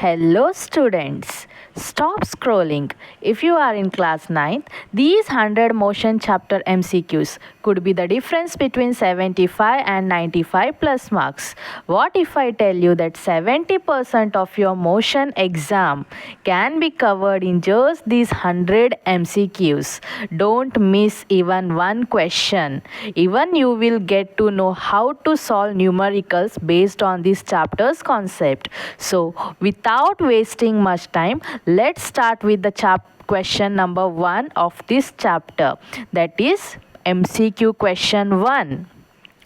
Hello students, stop scrolling. If you are in class 9th, these 100 motion chapter MCQs could be the difference between 75 and 95 plus marks. What if I tell you that 70% of your motion exam can be covered in just these 100 MCQs? Don't miss even one question. Even you will get to know how to solve numericals based on this chapter's concept. So, without wasting much time, let's start with the question number 1 of this chapter, that is MCQ question 1.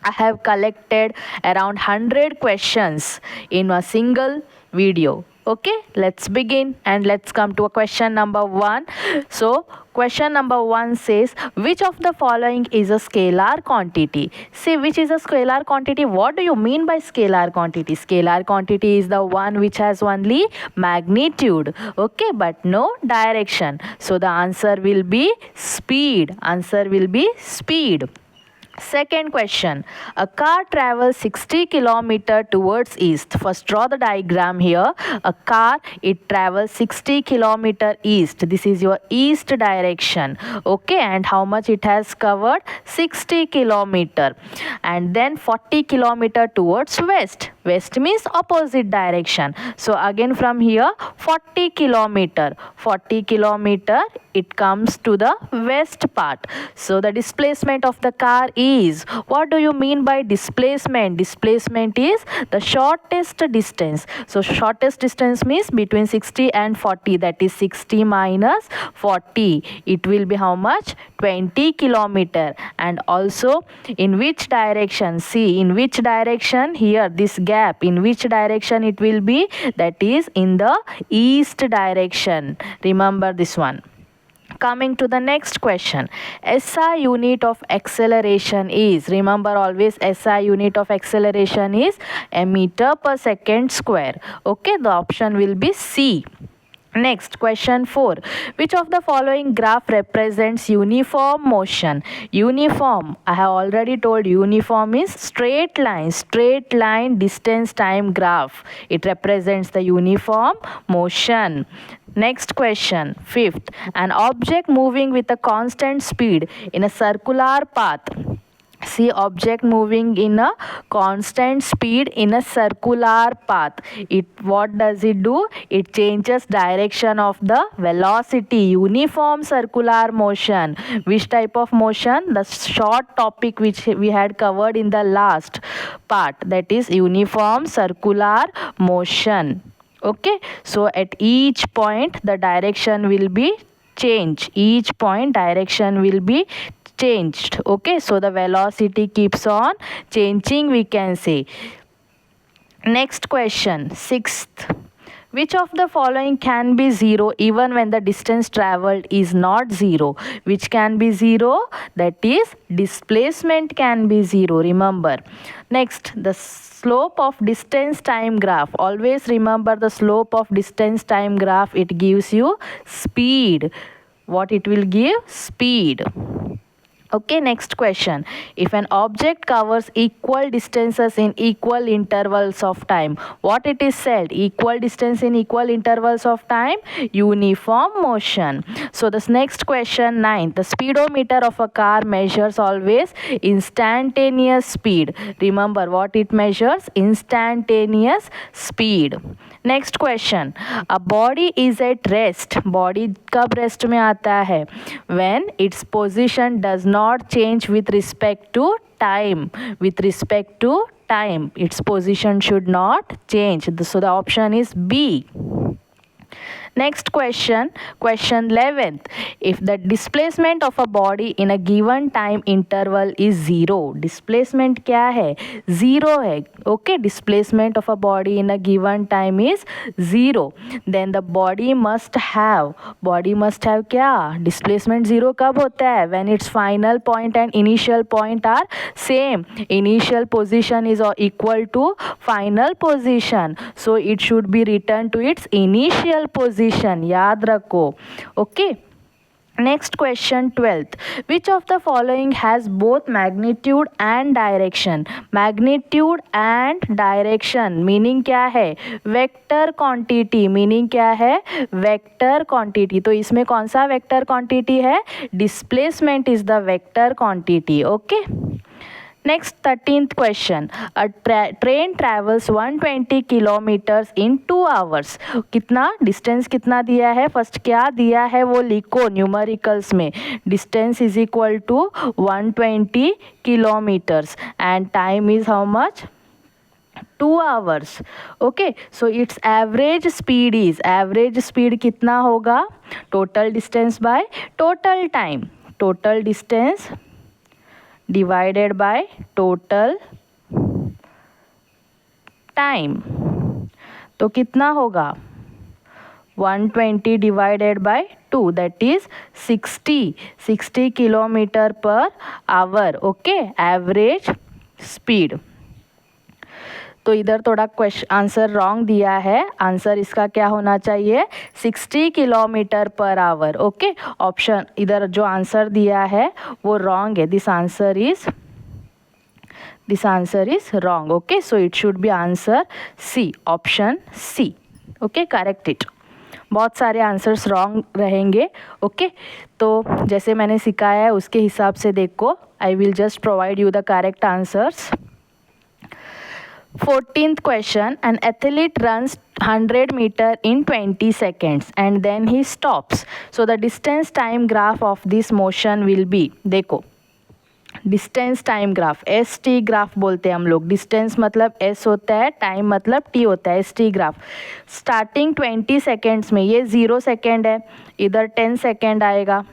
I have collected around 100 questions in a single video. Okay, let's begin and let's come to a question number 1. So, question number 1 says, which of the following is a scalar quantity? See, which is a scalar quantity? What do you mean by scalar quantity? Scalar quantity is the one which has only magnitude, okay, but no direction. So, the answer will be speed. Answer will be speed. Second question, a car travels 60 km towards east. First draw the diagram here. A car, it travels 60 km east. This is your east direction. Okay, and how much it has covered? 60 km. And then 40 km towards west. West means opposite direction. So again from here 40 km. 40 km it comes to the west part. So the displacement of the car is, what do you mean by displacement? Displacement is the shortest distance. So shortest distance means between 60 and 40, that is 60 minus 40. It will be how much? 20 km. And also in which direction? See, in which direction? Here this gap, in which direction it will be? That is in the east direction. Remember this one. Coming to the next question, SI unit of acceleration is, remember always SI unit of acceleration is a meter per second square. Okay, the option will be C. Next, question 4. Which of the following graph represents uniform motion? Uniform, I have already told, uniform is straight line distance time graph. It represents the uniform motion. Next question, 5th. An object moving with a constant speed in a circular path. See, object moving in a constant speed in a circular path. What does it do? It changes direction of the velocity. Uniform circular motion. Which type of motion? The short topic which we had covered in the last part, that is uniform circular motion. Okay, so at each point the direction will be changed. Each point direction will be changed. Okay, so the velocity keeps on changing, we can say. Next question, 6th. Which of the following can be 0 even when the distance traveled is not 0? Which can be 0? That is displacement can be 0. Remember. Next, the slope of distance time graph. Always remember the slope of distance time graph. It gives you speed. What it will give? Speed. Okay, next question. If an object covers equal distances in equal intervals of time, what it is said? Equal distance in equal intervals of time? Uniform motion. So this next question, 9. The speedometer of a car measures always instantaneous speed. Remember what it measures? Instantaneous speed. Next question. A body is at rest. Body कब rest में आता है? When its position does not change with respect to time. With respect to time, its position should not change. So the option is B. Next question, question 11th. If the displacement of a body in a given time interval is 0, displacement क्या है? 0 है. Okay, displacement of a body in a given time is 0. Then the body must have क्या? Displacement 0 कब होता है? When its final point and initial point are same. Initial position is equal to final position. So it should be returned to its initial position. याद रखो. Okay. Next question 12th. Which of the following has both magnitude and direction? Magnitude and direction meaning क्या है? Vector quantity meaning क्या है? Vector quantity. तो इसमें कौन सा vector quantity है? Displacement is the vector quantity. Okay. Next 13th question. A train travels 120 kilometers in 2 hours. कितना डिस्टेंस कितना दिया है? फर्स्ट क्या दिया है वो लिखो न्यूमेरिकल्स में. Distance is equal to 120 kilometres and time is how much? 2 hours. Okay, so its average speed is, average speed कितना होगा? Total distance by total time. Total distance divided by total time. तो कितना होगा? 120 divided by 2, that is 60 kilometre per our. Okay, average speed. तो इधर थोड़ा question answer wrong दिया है. आंसर इसका क्या होना चाहिए? 60 kilometre per our. Okay, option इधर जो आंसर दिया है वो रॉन्ग है. This answer is wrong. Okay, so it should be answer C, option C. Okay, correct it. बहुत सारे आंसर्स रॉन्ग रहेंगे. ओके, तो जैसे मैंने सिखाया है उसके हिसाब से देखो. आई will just provide you the correct answers. 14th question. An athlete runs 100 meter in 20 seconds and then he stops. So the distance time graph of this motion will be, देखो distance time graph S T graph बोलते हैं हम लोग. Distance मतलब S होता है, time मतलब T होता है. S T graph starting 20 seconds में, ये 0 सेकेंड है, इधर 10 सेकेंड आएगा,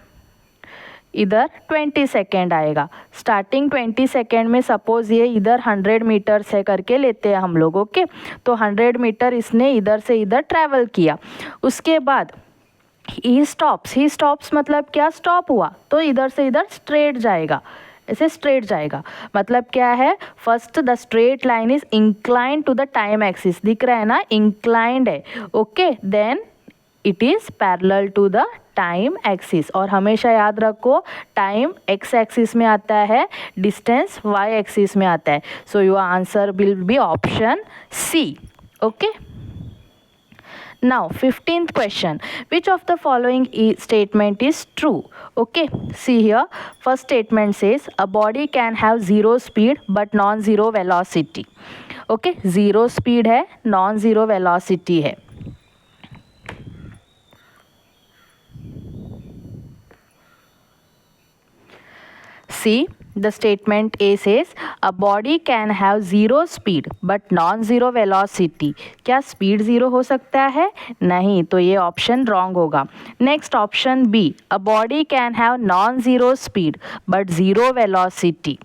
इधर 20 सेकेंड आएगा. स्टार्टिंग 20 सेकेंड में सपोज ये इधर 100 मीटर से करके लेते हैं हम लोग. ओके, तो 100 मीटर इसने इधर से इधर ट्रैवल किया. उसके बाद ही स्टॉप्स मतलब क्या? स्टॉप हुआ तो इधर से इधर स्ट्रेट जाएगा, ऐसे स्ट्रेट जाएगा. मतलब क्या है? First the straight line is inclined to the time axis. दिख रहा है ना, इंक्लाइंड है. Okay, then it is parallel to the time axis. और हमेशा याद रखो टाइम एक्स एक्सिस में आता है, डिस्टेंस वाई एक्सिस में आता है. So your answer will be option C. Okay, now 15th question. Which of the following statement is true? Okay, see here, first statement says a body can have zero speed but non-zero velocity. Okay, zero speed है, non-zero velocity है. See, the statement A says a body can have zero speed but non-zero velocity. क्या speed zero हो सकता है? नहीं, तो ये option wrong होगा. Next option B, a body can have non-zero speed but zero velocity.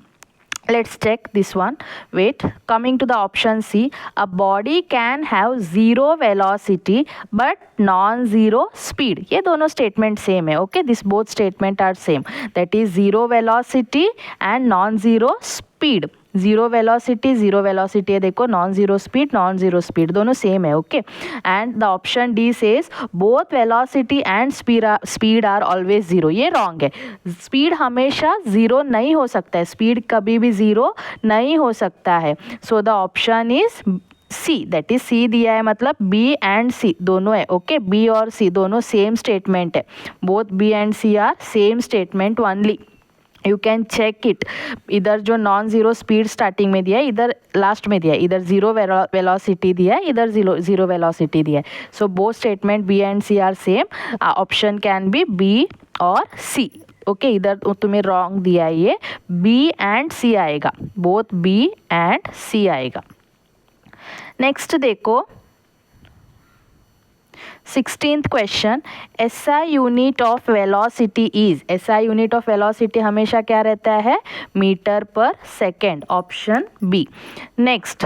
Let's check this one. Wait, coming to the option C, a body can have zero velocity but non-zero speed. ये दोनों statement same है. Okay, this both statement are same. That is zero velocity and non-zero speed. Zero velocity है, देखो non zero speed दोनों same है. Okay, and the option D says both velocity and speed are always zero. ये wrong है. Speed हमेशा zero नहीं हो सकता है, स्पीड कभी भी ज़ीरो नहीं हो सकता है. So the option is C, that is C दिया है, मतलब बी एंड सी दोनों है. ओके, बी और सी दोनों सेम स्टेटमेंट है. Both B and C are same statement only. You can check it. इधर जो नॉन ज़ीरो स्पीड स्टार्टिंग में दिया है, इधर लास्ट में दिया है. इधर ज़ीरो वेलोसिटी दिया है, इधर ज़ीरो वेलोसिटी दिया है. So both statement B and C are same. Option can be B और सी. ओके, इधर तुम्हें रॉन्ग दिया है, ये बी एंड सी आएगा, बोथ बी एंड सी आएगा. नेक्स्ट देखो 16th question. SI unit of velocity is, SI unit of velocity हमेशा क्या रहता है? मीटर पर second. Option B. Next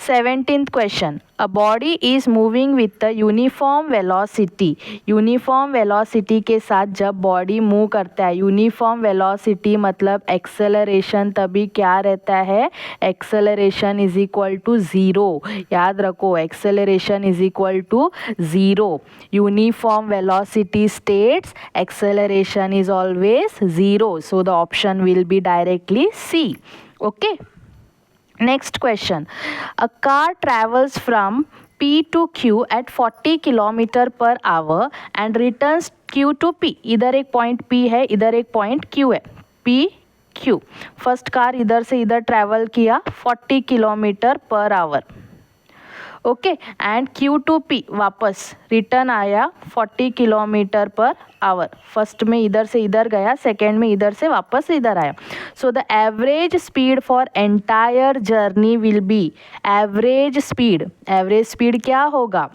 17th question. A body is moving with a uniform velocity. Uniform velocity के साथ जब बॉडी मूव करता है, यूनिफॉर्म वेलोसिटी मतलब एक्सेलरेशन तभी क्या रहता है, acceleration is equal to zero. याद रखो, acceleration is equal to zero. Uniform velocity states acceleration is always zero. So the option will be directly C. Okay. Next question. A car travels from P to Q at 40 km/h and returns Q to P. इधर एक point P है, इधर एक point Q है. P Q. First car इधर से इधर travel किया 40 km/h. Okay. And Q to P वापस रिटर्न आया 40 km/h. फर्स्ट में इधर से इधर गया, सेकेंड में इधर से वापस इधर आया. So the average speed for entire journey will be, average speed क्या होगा,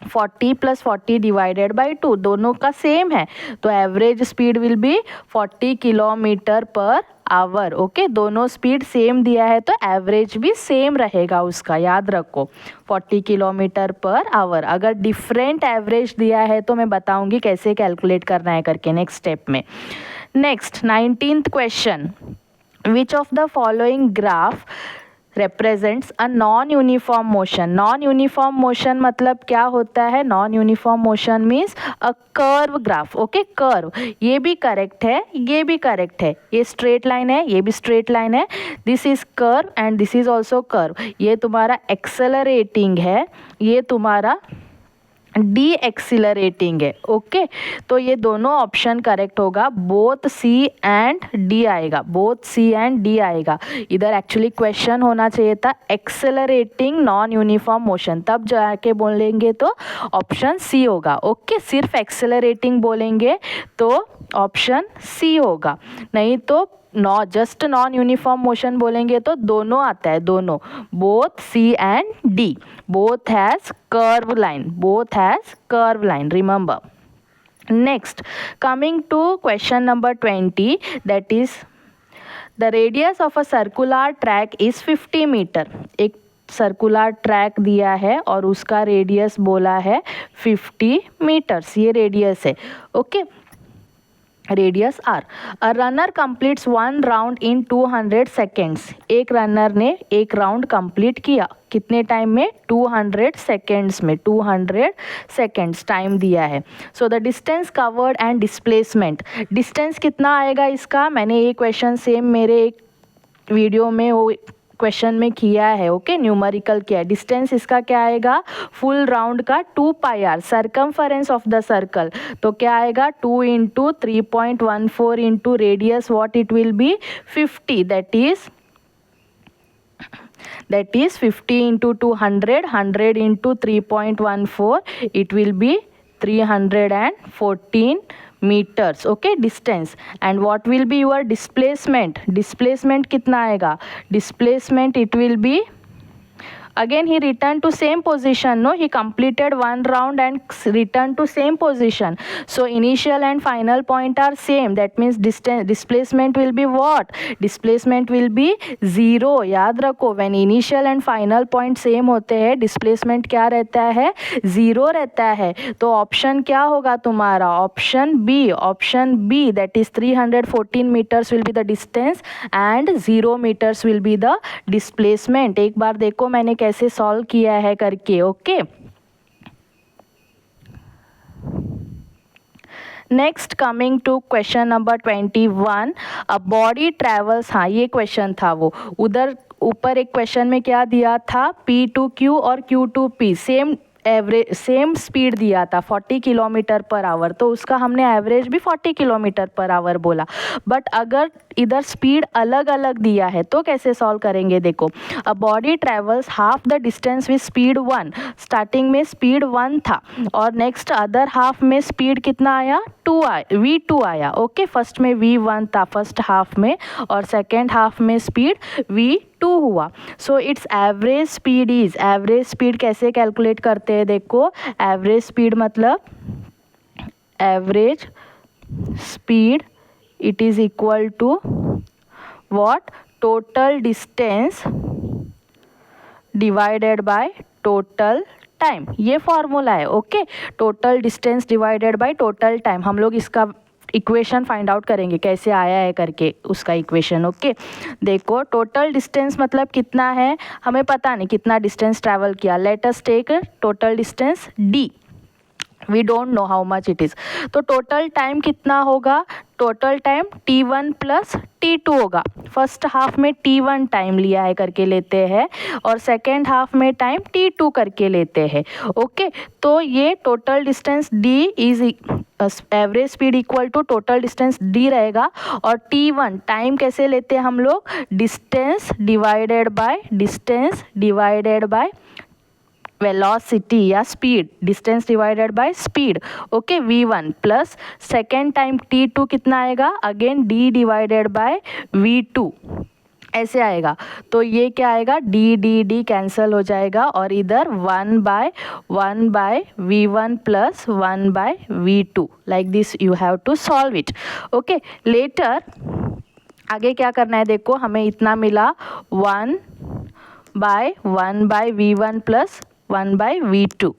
40 + 40 डिवाइडेड बाई 2, दोनों का सेम है. तो average speed will B 40 km/h. Okay. दोनों स्पीड सेम दिया है तो एवरेज भी सेम रहेगा उसका, याद रखो 40 km/h. अगर डिफरेंट एवरेज दिया है तो मैं बताऊंगी कैसे कैलकुलेट करना है करके नेक्स्ट स्टेप में. Next 19th question. Which of the following graph represents a non-uniform motion. Non-uniform motion मतलब क्या होता है, non-uniform motion means a curve graph. Okay. Curve, ये भी करेक्ट है, ये भी करेक्ट है. ये स्ट्रेट लाइन है, ये भी स्ट्रेट लाइन है. This is curve and this is also curve. ये तुम्हारा एक्सेलरेटिंग है, ये तुम्हारा डी एक्सिलरेटिंग है. ओके. तो ये दोनों ऑप्शन करेक्ट होगा. बोथ सी एंड डी आएगा, बोथ सी एंड डी आएगा. इधर एक्चुअली क्वेश्चन होना चाहिए था एक्सेलरेटिंग नॉन यूनिफॉर्म मोशन, तब जाके बोलेंगे तो ऑप्शन सी होगा. ओके. सिर्फ एक्सेलरेटिंग बोलेंगे तो ऑप्शन सी होगा, नहीं तो जस्ट नॉन यूनिफॉर्म मोशन बोलेंगे तो दोनों आता है, दोनों. Both C and D, both has curve line, remember. Next, coming to question number 20, that is the radius of a circular track is 50 metre. एक सर्कुलर ट्रैक दिया है और उसका रेडियस बोला है 50 मीटर्स. ये रेडियस है. Okay. Radius R. A runner completes 1 round in 200 seconds. एक रनर ने एक राउंड कंप्लीट किया कितने टाइम में, 200 सेकेंड्स में. 200 सेकेंड्स टाइम दिया है. So the distance covered and displacement. Distance कितना आएगा इसका, मैंने ये क्वेश्चन सेम मेरे एक वीडियो में वो क्वेश्चन में किया है. ओके. न्यूमेरिकल किया है. डिस्टेंस इसका क्या आएगा, फुल राउंड का 2πr, circumference of the circle. तो क्या आएगा, 2 × 3.14 into radius, what it will B, 50. That is 50 × 200, 100 × 3.14, it will be 314 meters. Okay, distance. And what will be your displacement? Displacement कितना आएगा, displacement it will be, again he returned to same position. No, he completed 1 round and returned to same position. So initial and final point are same. That means displacement will be what, displacement will be 0. याद रखो, when initial and final point same होते हैं displacement क्या रहता है, 0 रहता है. तो ऑप्शन क्या होगा तुम्हारा, option B, that is 314 meters will be the distance and 0 meters will be the displacement. एक बार देखो मैंने कैसे सॉल्व किया है करके. Okay. Next, coming to question number 21. A body travels, हाँ ये क्वेश्चन था वो. उधर ऊपर एक क्वेश्चन में क्या दिया था, P to Q और Q to P same speed दिया था 40 km/h. तो उसका हमने एवरेज भी 40 km/h बोला. बट अगर इधर स्पीड अलग अलग दिया है तो कैसे सॉल्व करेंगे, देखो. अ body travels half the distance with speed 1. Starting में स्पीड 1 था और नेक्स्ट अदर हाफ में स्पीड कितना आया, V2 आया. ओके. फर्स्ट में V1 था फर्स्ट हाफ में और सेकेंड हाफ में स्पीड V2 हुआ. सो इट्स एवरेज स्पीड कैसे कैलकुलेट करते हैं, देखो. एवरेज स्पीड मतलब average speed it is equal to what, total distance divided by total time, ये फॉर्मूला है। Okay, total distance divided by total time. हम लोग इसका इक्वेशन फाइंड आउट करेंगे कैसे आया है करके उसका इक्वेशन। ओके, देखो टोटल डिस्टेंस मतलब कितना है, हमें पता नहीं कितना डिस्टेंस ट्रैवल किया। Let us take total distance D, we don't know how much it is. तो टोटल टाइम कितना होगा, total time t1 plus t2 होगा। फर्स्ट हाफ में t1 टाइम लिया है करके लेते हैं और सेकेंड हाफ में टाइम t2 करके लेते हैं। ओके, तो ये total distance d is average speed equal to total distance d रहेगा। और t1 टाइम कैसे लेते हैं हम लोग, डिस्टेंस डिवाइडेड बाय वेलोसिटी या speed, distance divided by speed. Okay, v1 plus second time t2 कितना आएगा, again d divided bye v2 ऐसे आएगा। तो ये क्या आएगा, d कैंसिल हो जाएगा और इधर 1 by v1 plus 1 by v2, like this you have to solve it. Okay, later आगे क्या करना है, देखो हमें इतना मिला 1 by v1 plus 1 by v2।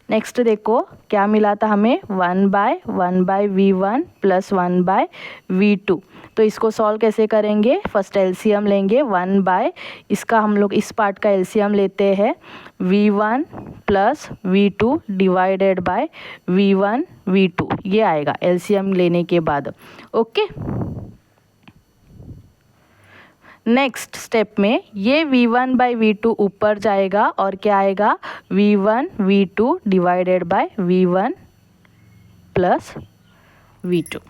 Next देखो क्या मिला था हमें, 1 by v1 plus 1 by v2। तो इसको सॉल्व कैसे करेंगे, फर्स्ट एलसीएम लेंगे। 1 बाय, इसका हम लोग इस पार्ट का एलसीएम लेते हैं, v1 plus v2 divided by v1 v2, ये आएगा एलसीएम लेने के बाद। ओके, नेक्स्ट स्टेप में ये v1 बाई v2 ऊपर जाएगा और क्या आएगा, v1 v2 divided by v1 plus v2।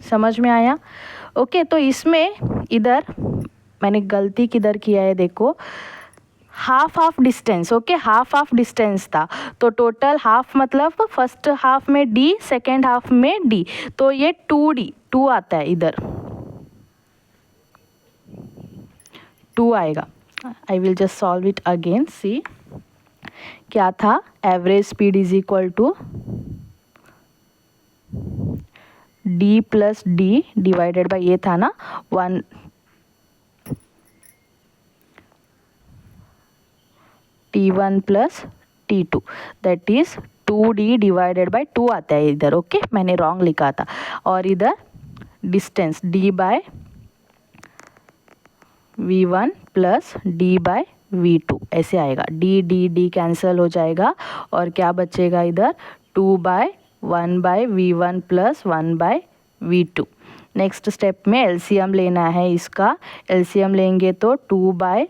समझ में आया। ओके, तो इसमें इधर मैंने गलती किधर किया है, देखो half distance. Okay, half distance था, तो टोटल हाफ मतलब फर्स्ट हाफ में d, सेकेंड हाफ में d, तो ये 2 आता है, इधर 2 आएगा। I will just solve it again. See क्या था, average speed is equal to d plus d divided by, ये था ना 1 t1 plus t2, that is 2d divided by 2 आता है इधर। ओके, मैंने रॉन्ग लिखा था। और इधर distance d by v1 plus d by v2 ऐसे आएगा। d कैंसिल हो जाएगा और क्या बचेगा इधर, 2 by 1 by v1 plus 1 by v2। Next step में एलसीएम लेना है इसका। एलसीएम लेंगे तो 2 bye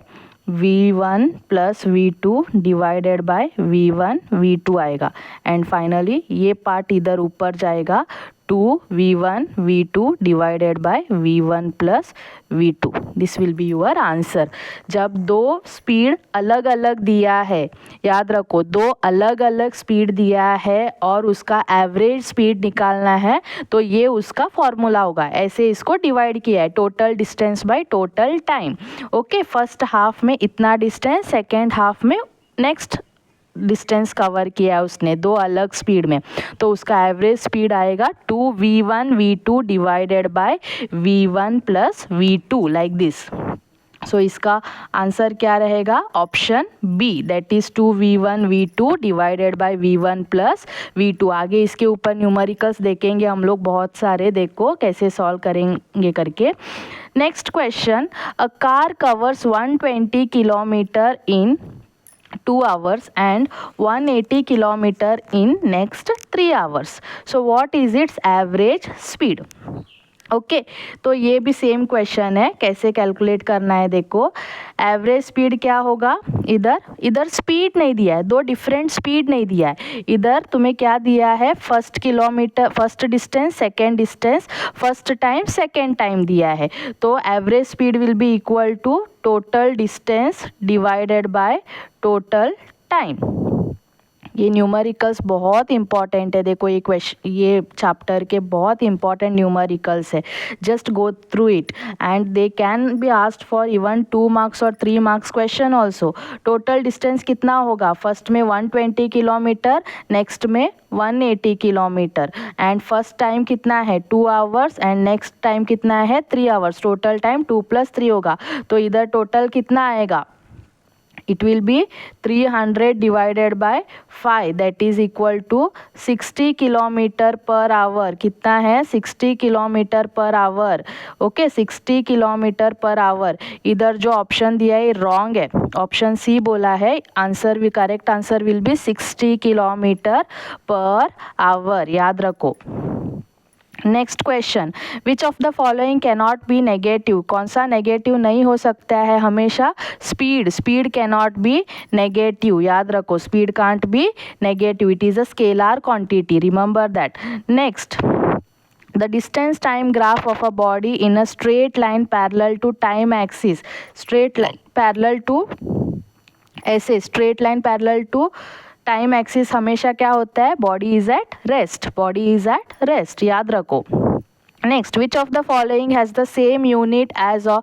v1 plus v2 divided by v1 v2 आएगा। एंड फाइनली ये पार्ट इधर ऊपर जाएगा, 2v1 v2 divided by v1 plus v2। This will be your answer. जब दो स्पीड अलग अलग दिया है, याद रखो दो अलग अलग स्पीड दिया है और उसका एवरेज स्पीड निकालना है, तो ये उसका फॉर्मूला होगा। ऐसे इसको डिवाइड किया है, total distance by total time. Okay, first half में इतना डिस्टेंस, सेकेंड हाफ में नेक्स्ट डिस्टेंस कवर किया है उसने, दो अलग स्पीड में, तो उसका एवरेज स्पीड आएगा 2v1 v2 divided by v1 plus v2, like this. So इसका आंसर क्या रहेगा, option b, that is 2v1 v2 divided by v1 plus v2। आगे इसके ऊपर न्यूमेरिकल्स देखेंगे हम लोग बहुत सारे, देखो कैसे सॉल्व करेंगे करके। Next question, a car covers 120 kilometre in 2 hours and 180 kilometer in next 3 hours. So what is its average speed? Okay, तो ये भी सेम क्वेश्चन है, कैसे कैलकुलेट करना है। देखो एवरेज स्पीड क्या होगा, इधर स्पीड नहीं दिया है, दो डिफरेंट स्पीड नहीं दिया है। इधर तुम्हें क्या दिया है, first kilometre, first distance, second distance, first time, second time दिया है। तो average speed will be equal to total distance divided by total time. ये न्यूमेरिकल्स बहुत इंपॉर्टेंट है। देखो ये क्वेश्चन, ये चैप्टर के बहुत इंपॉर्टेंट न्यूमेरिकल्स है। Just go through it and they can be asked for even 2 marks और 3 marks question also. Total distance कितना होगा, फर्स्ट में 120 किलोमीटर, नेक्स्ट में 180 किलोमीटर, एंड फर्स्ट टाइम कितना है 2 hours एंड नेक्स्ट टाइम कितना है 3 hours। टोटल टाइम 2 + 3 होगा, तो इधर टोटल कितना आएगा, it will be 300 divided by 5 that is equal to 60 kilometre per our. कितना है 60 kilometre per our. Okay 60 kilometre per our. इधर जो ऑप्शन दिया है रॉन्ग है, ऑप्शन सी बोला है. आंसर भी correct answer will B 60 kilometre per our. याद रखो. Next question, which of the following cannot be negative. कौन सा नेगेटिव नहीं हो सकता है हमेशा. Speed cannot be negative. याद रखो speed can't be negative. It is a scalar quantity. Remember that. Next, the distance time graph of a body in a straight line parallel to time axis. Straight line parallel to ऐसे straight line parallel to time axis हमेशा क्या होता है. Body is at rest. Body is at rest. याद रखो. Next, which of the following has the same unit as a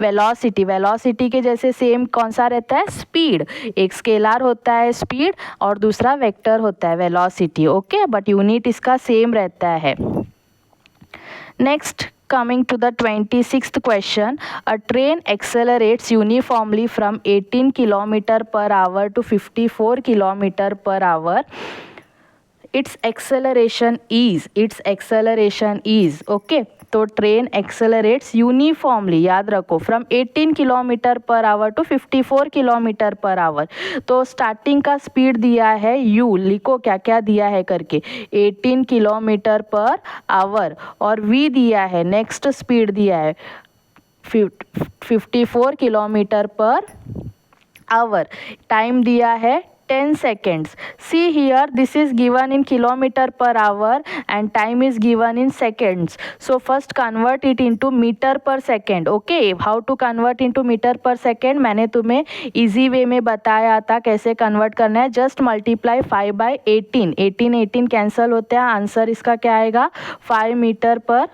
velocity. Velocity के जैसे same कौन सा रहता है. स्पीड. एक स्केलर होता है स्पीड और दूसरा वेक्टर होता है वेलोसिटी. ओके बट यूनिट इसका सेम रहता है. Next, coming to the 26th question, a train accelerates uniformly from 18 km per hour to 54 km per hour. its acceleration is okay. तो ट्रेन एक्सेलरेट्स यूनिफॉर्मली. याद रखो from 18 kilometre per hour to 54 kilometre per hour. तो starting का speed दिया है you. लिखो क्या क्या दिया है करके. 18 किलोमीटर पर आवर और वी दिया है. नेक्स्ट स्पीड दिया है 54 किलोमीटर पर आवर. टाइम दिया है 10 seconds. See here, this is given in kilometer per hour and time is given in seconds. So first convert it into meter per second. Okay, how to convert into meter per second मैंने तुम्हें easy way में बताया था कैसे convert करना है. just multiply 5 by 18. 18 cancel होते हैं. आंसर इसका क्या आएगा 5 मीटर पर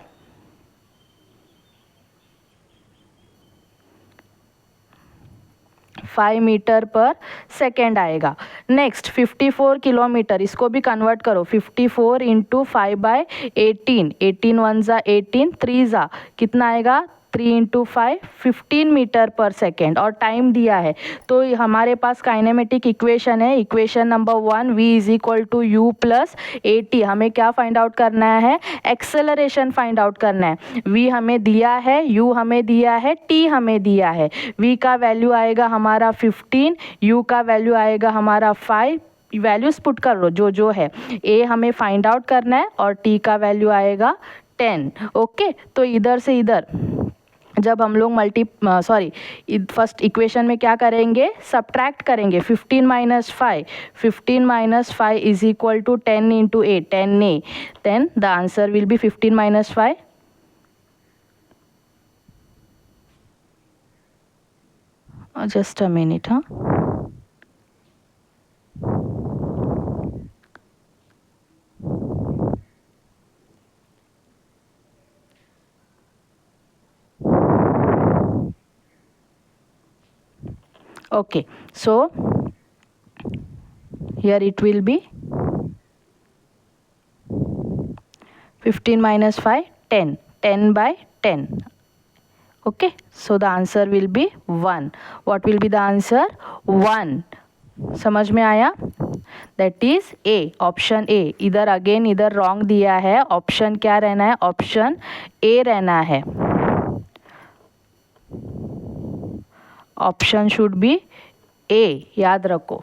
5 मीटर पर सेकेंड आएगा. Next 54 kilometre. इसको भी कन्वर्ट करो. 54 इंटू 5 बाय 18. 18 1 ज़ा 18 3 ज़ा कितना आएगा 3 इंटू 5 15 मीटर पर सेकेंड. और टाइम दिया है तो हमारे पास काइनेमेटिक इक्वेशन है. Equation number 1 v is equal to u plus a t. हमें क्या फाइंड आउट करना है एक्सेलरेशन फाइंड आउट करना है. v हमें दिया है, u हमें दिया है, t हमें दिया है. v का वैल्यू आएगा हमारा 15, u का वैल्यू आएगा हमारा 5. वैल्यूज पुट कर लो जो है. a हमें फाइंड आउट करना है और t का वैल्यू आएगा 10. ओके तो इधर से इधर जब हम लोग फर्स्ट इक्वेशन में क्या करेंगे सब्ट्रैक्ट करेंगे. 15 minus 5 is equal to 10 into 8 10 a. Then the answer will be 15 minus 5. Just a minute. हाँ okay, so here it will be 15 minus 5 10 by 10. okay, so the answer will be 1. what will be the answer 1. समझ में आया. That is a. Option A. इधर again इधर wrong दिया है. Option क्या रहना है ऑप्शन ए रहना है. ऑप्शन शुड बी ए. याद रखो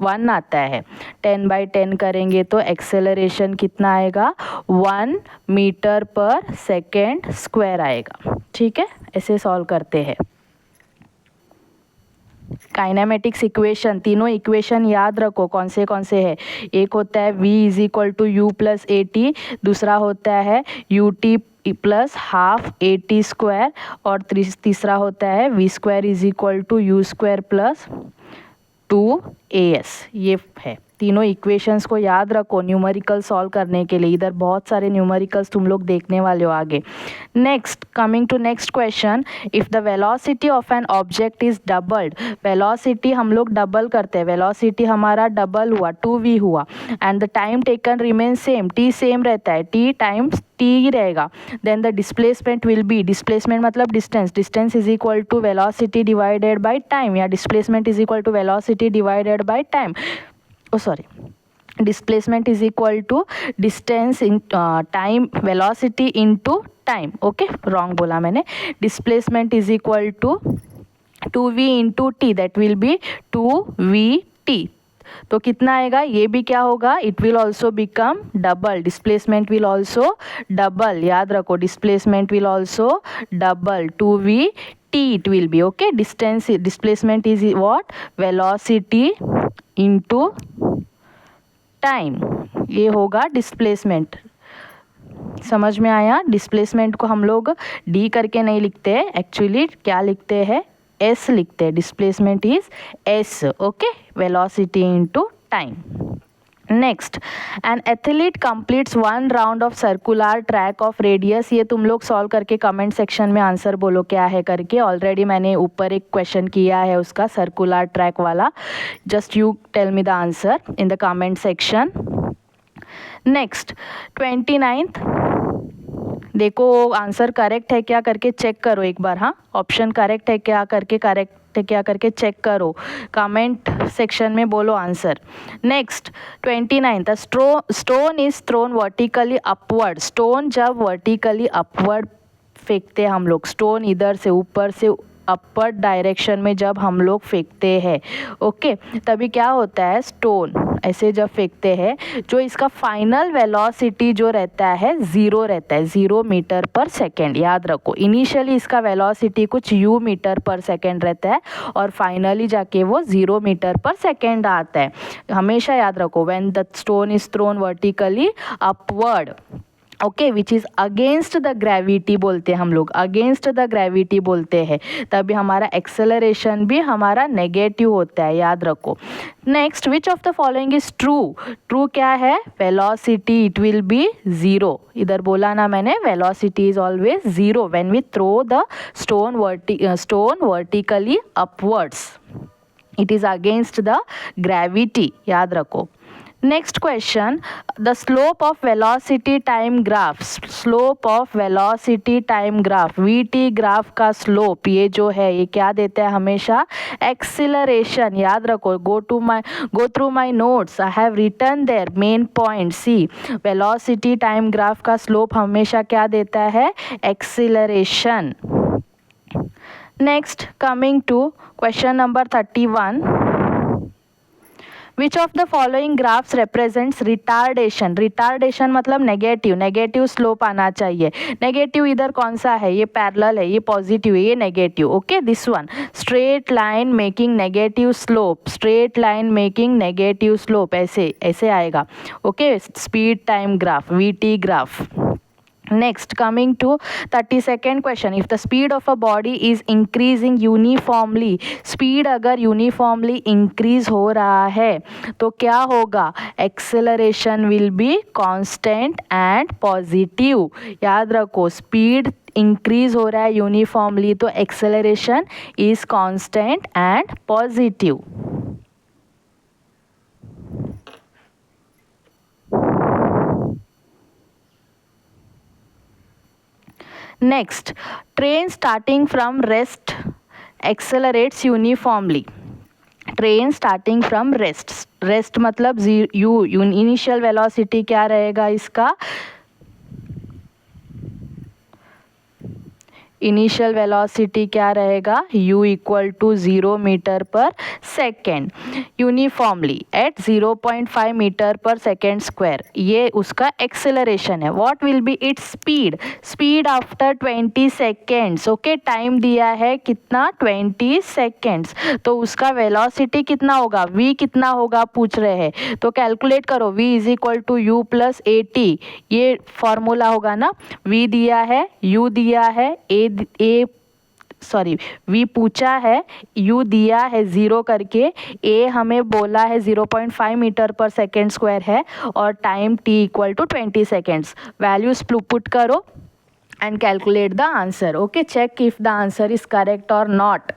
1 आता है. 10 बाई 10 करेंगे तो एक्सेलरेशन कितना आएगा 1 मीटर पर सेकेंड स्क्वायर आएगा. ठीक है ऐसे सॉल्व करते हैं. काइनेमेटिक्स इक्वेशन तीनों इक्वेशन याद रखो कौन से है. एक होता है v is equal to u plus a t. दूसरा होता है u t plus half a t square. और तीसरा होता है v square is equal to u square plus 2 AS. ये है. तीनों इक्वेशंस को याद रखो न्यूमेरिकल सॉल्व करने के लिए। इधर बहुत सारे न्यूमेरिकल्स तुम लोग देखने वाले हो आगे। Next, coming to next question, if the velocity of an object is doubled, velocity हम लोग डबल करते हैं, वेलोसिटी हमारा डबल हुआ 2v हुआ, and the time taken remain same, t same रहता है, t टाइम्स t ही रहेगा, then the displacement will be, displacement मतलब distance, distance is equal to velocity divided by time, या displacement is equal to velocity divided by time, displacement is equal to distance in time, velocity into time. Okay, wrong बोला मैंने। Displacement is equal to 2v into t, that will be 2vt। तो कितना आएगा, ये भी क्या होगा, it will also become double, displacement will also double, याद रखो displacement will also double, 2vt it will be। okay, distance, displacement is what, velocity into time, ये होगा डिस्प्लेसमेंट। समझ में आया? डिस्प्लेसमेंट को हम लोग डी करके नहीं लिखते हैं, एक्चुअली क्या लिखते हैं, एस लिखते हैं, displacement is S. Okay, velocity into time. Next, an athlete completes 1 round of circular track of radius, ये तुम लोग सॉल्व करके कमेंट सेक्शन में आंसर बोलो क्या है करके। ऑलरेडी मैंने ऊपर एक क्वेश्चन किया है उसका, सर्कुलर ट्रैक वाला। Just you tell me the answer in the comment section. Next, 29th, देखो आंसर करेक्ट है क्या करके चेक करो एक बार। हाँ, ऑप्शन करेक्ट है क्या करके, करेक्ट है क्या करके चेक करो, कमेंट सेक्शन में बोलो answer. Next, 29th, stone is thrown vertically upward, stone जब वर्टिकली अपवर्ड फेंकते हैं हम लोग, स्टोन इधर से ऊपर से अपर डायरेक्शन में जब हम लोग फेंकते हैं, ओके, तभी क्या होता है, स्टोन ऐसे जब फेंकते हैं, जो इसका फाइनल वेलोसिटी जो रहता है 0 रहता है, 0 मीटर पर सेकेंड। याद रखो, इनिशियली इसका वेलोसिटी कुछ u मीटर पर सेकेंड रहता है और फाइनली जाके वो 0 मीटर पर सेकेंड आता है। हमेशा याद रखो, when the stone is thrown vertically upward, okay, which is against the gravity बोलते हैं हम लोग, अगेंस्ट द ग्रेविटी बोलते हैं, तभी हमारा एक्सेलरेशन भी हमारा नेगेटिव होता है, याद रखो। Next, which of the following is true, true क्या है, वेलोसिटी इट विल बी 0, इधर बोला ना मैंने, velocity is always 0 when we throw the stone vertically upwards, it is against the gravity, याद रखो। Next question, the slope of velocity time graph, slope of velocity time graph, VT graph का slope ये जो है ये क्या देता है, हमेशा एक्सिलरेशन। याद रखो, go through my notes, I have written there main point. See, velocity time graph का स्लोप हमेशा क्या देता है, acceleration. Next, coming to question number 31, which of the following graphs represents retardation, retardation मतलब नेगेटिव, नेगेटिव स्लोप आना चाहिए। Negative इधर कौन सा है, ये पैरेलल है, ये पॉजिटिव है, ये negative. Okay, this one, straight line making negative slope, straight line making negative slope, ऐसे ऐसे आएगा। Okay, speed time graph, VT graph. Next, coming to 32nd question, if the speed of a body is increasing uniformly, speed अगर uniformly increase हो रहा है तो क्या होगा, acceleration will be constant and positive। याद रखो, speed increase हो रहा है uniformly तो acceleration is constant and positive। Next, train starting from rest accelerates uniformly, train starting from rest मतलब इनिशियल वेलोसिटी क्या रहेगा इसका, इनिशियल वेलोसिटी क्या रहेगा, u इक्वल टू 0 मीटर पर सेकेंड, यूनिफॉर्मली एट 0.5 मीटर पर सेकेंड स्क्वायर, ये उसका एक्सेलरेशन है। What will be its speed, speed after 20 seconds. Okay, time दिया है कितना, 20 सेकेंड्स, तो उसका वेलोसिटी कितना होगा, v कितना होगा पूछ रहे हैं, तो कैलकुलेट करो, v is equal to u plus at, ये फॉर्मूला होगा ना, v दिया है, u दिया है, a वी पूछा है, यू दिया है 0 करके, ए हमें बोला है 0.5 मीटर पर सेकेंड स्क्वायर है और time t equal to 20 seconds. Values put करो and calculate the answer. Okay, check if the answer is correct or not.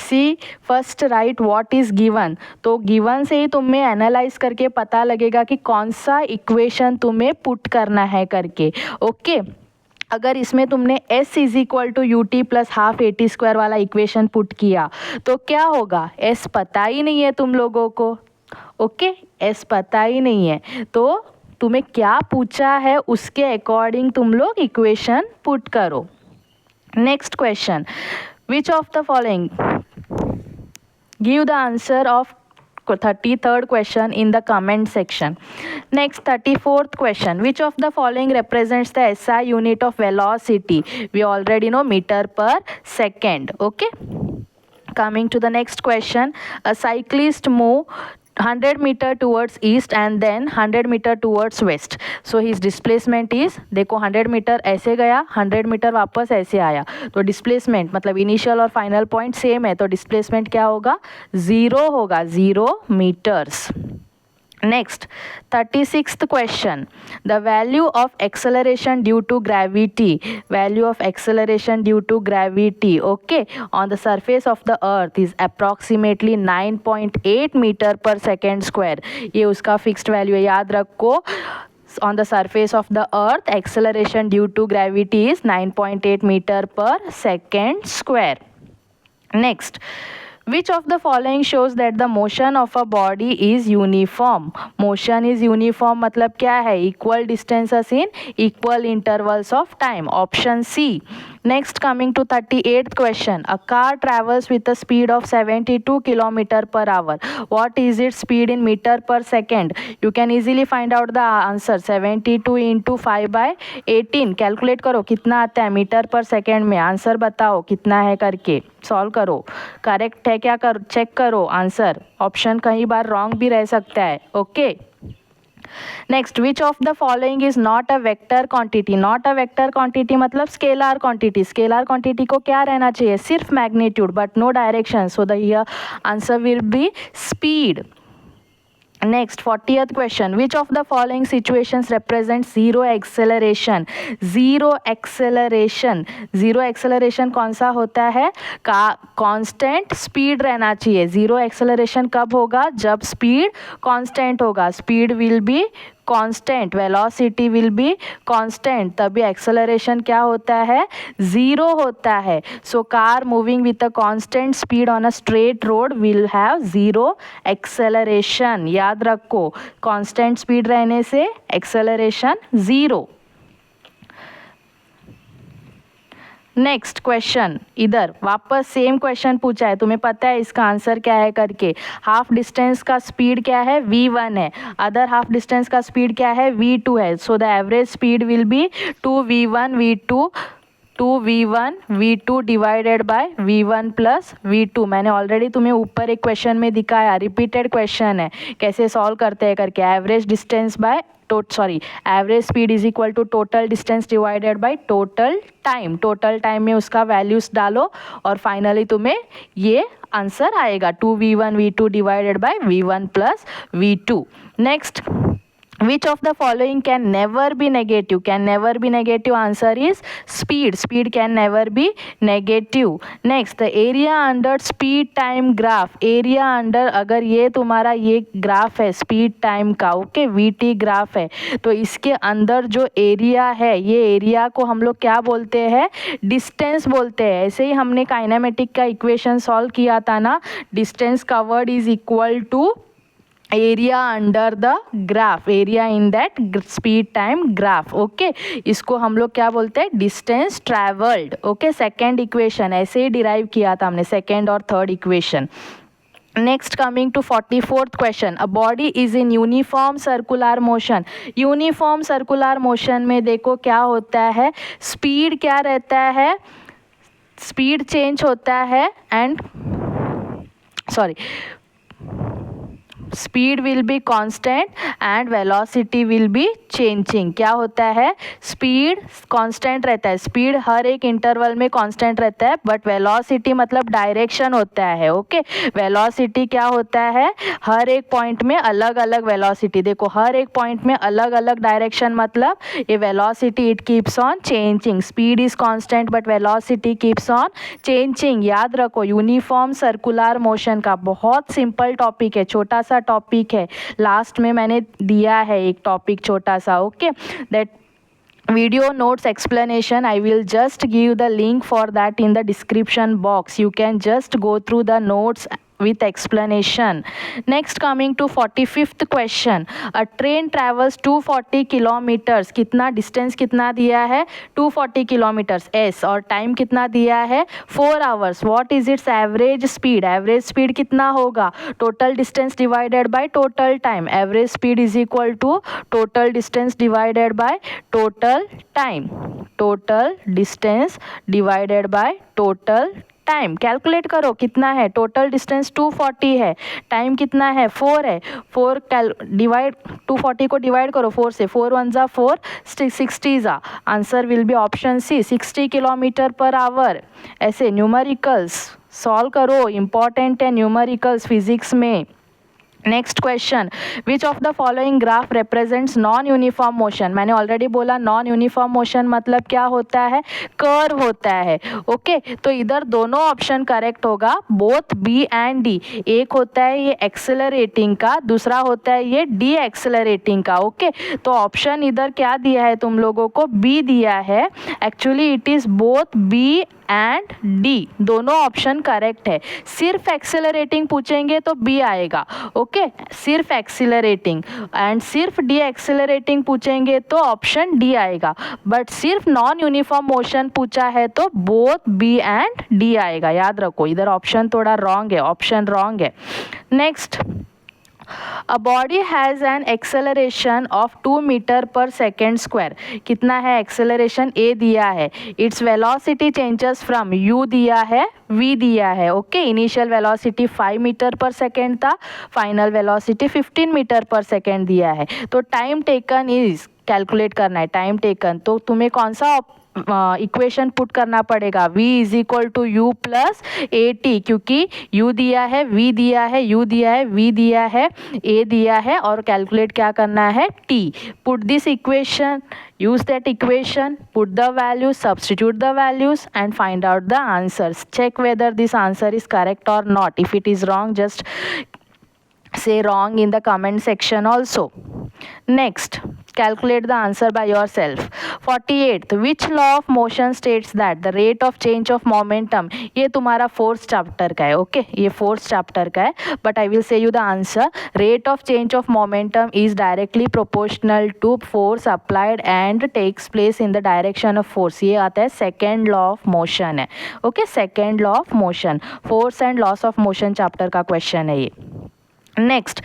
See, first write what is given. तो given से ही तुम्हें एनालाइज करके पता लगेगा कि कौन सा इक्वेशन तुम्हें पुट करना है करके. ओके अगर इसमें तुमने s is equal to u t plus half a t square वाला इक्वेशन पुट किया तो क्या होगा, s पता ही नहीं है तुम लोगों को. ओके s पता ही नहीं है तो तुम्हें क्या पूछा है उसके अकॉर्डिंग तुम लोग इक्वेशन पुट करो. Next question, which of the following, give the answer of 33rd question in the comment section. Next 34th question, which of the following represents the SI unit of velocity? We already know meter per second. Okay, coming to the next question, a cyclist move 100 meter towards east and then 100 meter towards west. So his displacement is, देखो 100 metre ऐसे गया, 100 metre वापस ऐसे आया, तो displacement मतलब initial और final point same है, तो डिस्प्लेसमेंट क्या होगा, 0 होगा, 0 metres. Next 36th question, the value of acceleration due to gravity, value of acceleration due to gravity, okay, on the surface of the earth is approximately 9.8 meter per second square. ये उसका fixed value है, याद रखो. On the surface of the earth acceleration due to gravity is 9.8 meter per second square. Next, which of the following shows that the motion of a body is uniform? Motion is uniform मतलब क्या है, equal distances in equal intervals of time. Option C. Next, coming to 38th question, a car travels with a speed of 72 km per hour. What is its speed in meter per second? You can easily find out the answer. 72 into 5/18. Calculate करो कितना आता है metre पर second में, answer बताओ कितना है करके सॉल्व करो. करेक्ट है क्या, करो चेक करो आंसर, ऑप्शन कई बार रॉन्ग भी रह सकता है. Okay next, which of the following is not a vector quantity? Not a vector quantity मतलब स्केलर क्वांटिटी. स्केलर क्वांटिटी को क्या रहना चाहिए, सिर्फ magnitude but no direction, so the here answer will be speed. Next 40th question, which of the following situations represents zero acceleration? Zero acceleration, zero acceleration कौन सा होता है, का कांस्टेंट स्पीड रहना चाहिए. जीरो एक्सेलरेशन कब होगा, जब स्पीड कांस्टेंट होगा. Speed will be constant, velocity will be constant, तभी एक्सेलरेशन क्या होता है, 0 होता है. So car moving with a constant speed on a straight road will have 0 acceleration. याद रखो, कांस्टेंट स्पीड रहने से एक्सेलरेशन 0. नेक्स्ट क्वेश्चन, इधर वापस सेम क्वेश्चन पूछा है, तुम्हें पता है इसका आंसर क्या है करके. हाफ डिस्टेंस का स्पीड क्या है, v1 है, अदर हाफ डिस्टेंस का स्पीड क्या है, v2 है. So the average speed will B 2v1 v2 divided by v1 plus v2. मैंने ऑलरेडी तुम्हें ऊपर एक क्वेश्चन में दिखाया, रिपीटेड क्वेश्चन है, कैसे सॉल्व करते हैं करके. Average distance by average speed is equal to total distance divided by total time. Total time में उसका वैल्यूज डालो और फाइनली तुम्हें ये आंसर आएगा 2v1 v2 divided by v1 plus v2. Next, which of the following can never be negative? Can never be negative, answer is speed. Speed can never be negative. Next, the area under speed time graph. area under, अगर ये तुम्हारा ये graph है speed time का, okay VT graph है, तो इसके अंदर जो एरिया है, ये एरिया को हम लोग क्या बोलते हैं, डिस्टेंस बोलते हैं. ऐसे ही हमने काइनेमेटिक का इक्वेशन सॉल्व किया था ना, distance covered is equal to area under the graph, area in that speed time graph. Okay, इसको हम लोग क्या बोलते हैं, distance travelled. Okay, second equation ऐसे ही डिराइव किया था हमने, सेकेंड और third equation. Next, coming to 44th question, a body is in uniform circular motion. Uniform circular motion में देखो क्या होता है, स्पीड क्या रहता है, स्पीड चेंज होता है and speed will be constant and velocity will be changing. क्या होता है, स्पीड कांस्टेंट रहता है, स्पीड हर एक इंटरवल में कांस्टेंट रहता है, बट वेलोसिटी मतलब डायरेक्शन होता है. ओके, वेलोसिटी क्या होता है, हर एक पॉइंट में अलग अलग वेलोसिटी. देखो हर एक पॉइंट में अलग अलग डायरेक्शन, मतलब ये velocity it keeps on changing. Speed is constant but velocity keeps on changing. याद रखो, यूनिफॉर्म सर्कुलर मोशन का बहुत सिंपल टॉपिक है, छोटा सा टॉपिक है. लास्ट में मैंने दिया है एक टॉपिक छोटा सा. Okay, that video notes explanation I will just give the link for that in the description box. You can just go through the notes with explanation. Next, coming to 45th question. A train travels 240 kilometers. कितना distance कितना दिया है, 240 kilometers s, और time कितना दिया है, 4 hours. What is its average speed? Average speed कितना होगा, total distance divided by total time. Average speed is equal to total distance divided by total time. Total distance divided by total time. Calculate करो कितना है, total distance 240 है, time कितना है, 4 है. 4 divide 240 को डिवाइड करो 4 से, 4 1 जा 4, 60 जा. Answer will be option C, 60 kilometre per hour. ऐसे न्यूमेरिकल्स सॉल्व करो, इंपॉर्टेंट है न्यूमेरिकल्स फिजिक्स में. Next question, which of the following graph represents non uniform motion. मैंने ऑलरेडी बोला नॉन यूनिफॉर्म मोशन मतलब क्या होता है, कर्व होता है. ओके, तो इधर दोनों ऑप्शन करेक्ट होगा, बोथ बी एंड डी. एक होता है ये एक्सेलरेटिंग का, दूसरा होता है ये डी एक्सेलरेटिंग का. ओके, तो ऑप्शन इधर क्या दिया है तुम लोगों को, बी दिया है. Actually it is both B and D, दोनों ऑप्शन करेक्ट है. सिर्फ एक्सेलरेटिंग पूछेंगे तो बी आएगा. ओके, सिर्फ एक्सेलरेटिंग एंड सिर्फ डी एक्सेलरेटिंग पूछेंगे तो ऑप्शन डी आएगा. बट सिर्फ नॉन यूनिफॉर्म मोशन पूछा है तो बोथ बी एंड डी आएगा. याद रखो, इधर ऑप्शन थोड़ा रॉन्ग है, ऑप्शन रॉन्ग है. Next, A body has an acceleration of 2 meter per second square. कितना है एक्सेलरेशन, a दिया है. Its velocity changes from u दिया है, v दिया है. ओके, इनिशियल वेलोसिटी 5 मीटर पर सेकेंड था, फाइनल वेलोसिटी 15 मीटर पर सेकेंड दिया है. तो टाइम टेकन इज कैलकुलेट करना है. टाइम टेकन तो तुम्हें कौन सा इक्वेशन पुट करना पड़ेगा, v is equal to u plus a t, क्योंकि u दिया है, v दिया है, u दिया है, v दिया है, a दिया है, और कैलकुलेट क्या करना है, t. Put this equation, use that equation, put the values, substitute the values and find out the answers. Check whether this answer is correct or not. If it is wrong, just say wrong in the comment section also. Next, calculate the answer by yourself. 48th, which law of motion states that the rate of change of momentum. ये तुम्हारा 4th chapter का है. Okay, ये 4th chapter का है, but I will say you the answer. Rate of change of momentum is directly proportional to force applied and takes place in the direction of force. ये आता है second law of motion है. ओके, second law of motion, force and laws of motion chapter का question है ये. Next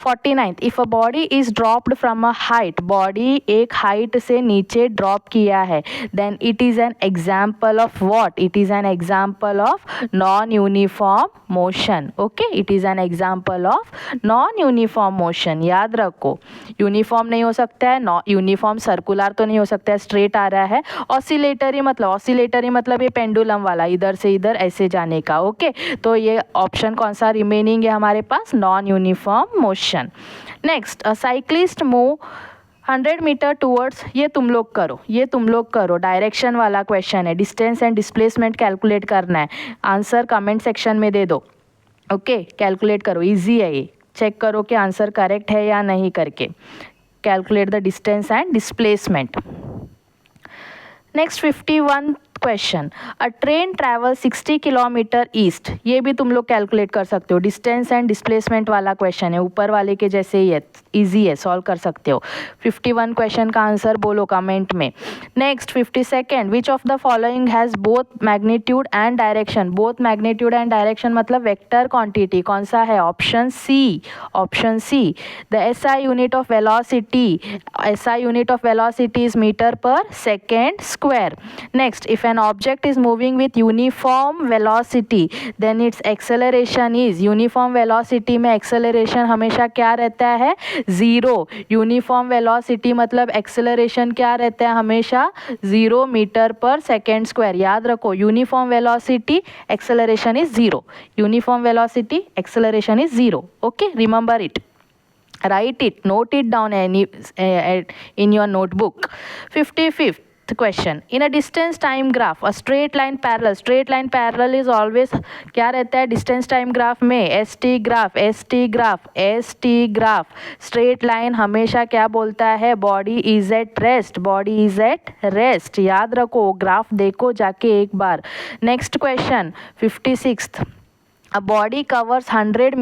49th, if a body is dropped from a height, body एक height से नीचे ड्रॉप किया है, then it is an example of what, it is an example of non uniform motion. Okay, it is an example of non uniform motion. याद रखो, uniform नहीं हो सकता है, यूनिफॉर्म सर्कुलर तो नहीं हो सकता है, स्ट्रेट आ रहा है. ऑसिलेटरी मतलब ये पेंडुलम वाला, इधर से इधर ऐसे जाने का. ओके, तो ये ऑप्शन कौन सा रिमेनिंग है हमारे पास, non uniform motion. Next, a cyclist move 100 metre towards, ये तुम लोग करो, डायरेक्शन वाला क्वेश्चन है. डिस्टेंस एंड डिस्प्लेसमेंट कैलकुलेट करना है. आंसर कमेंट सेक्शन में दे दो. ओके, कैलकुलेट करो, इजी है ये. चेक करो कि आंसर करेक्ट है या नहीं करके. Calculate the distance and displacement. Next 51 question, a train travel 60 kilometre east. ये भी तुम लोग कैलकुलेट कर सकते हो, डिस्टेंस एंड डिस्प्लेसमेंट वाला क्वेश्चन है, ऊपर वाले के जैसे ही है, इजी है, सॉल्व कर सकते हो. 51 क्वेश्चन का आंसर बोलो कमेंट में. Next 52nd, which of the following has both magnitude and direction. Both magnitude and direction मतलब वेक्टर क्वांटिटी, कौन सा है, option C. The SI unit of velocity, SI unit of velocity is metre पर second square. Next, if an object is moving with uniform velocity then its acceleration is uniform velocity में acceleration हमेशा क्या रहता है 0. uniform velocity मतलब acceleration क्या रहता है हमेशा 0 मीटर पर सेकेंड स्क्वायर. याद रखो uniform velocity acceleration is 0. uniform velocity acceleration is 0. Okay, remember it. Write it, note it down in your notebook. 55th question. In a distance time graph, a straight line parallel is always क्या रहता है distance time graph में st graph. straight line हमेशा क्या बोलता है body is at rest. याद रखो, ग्राफ देखो जाके एक बार. next question 56th. a body covers 100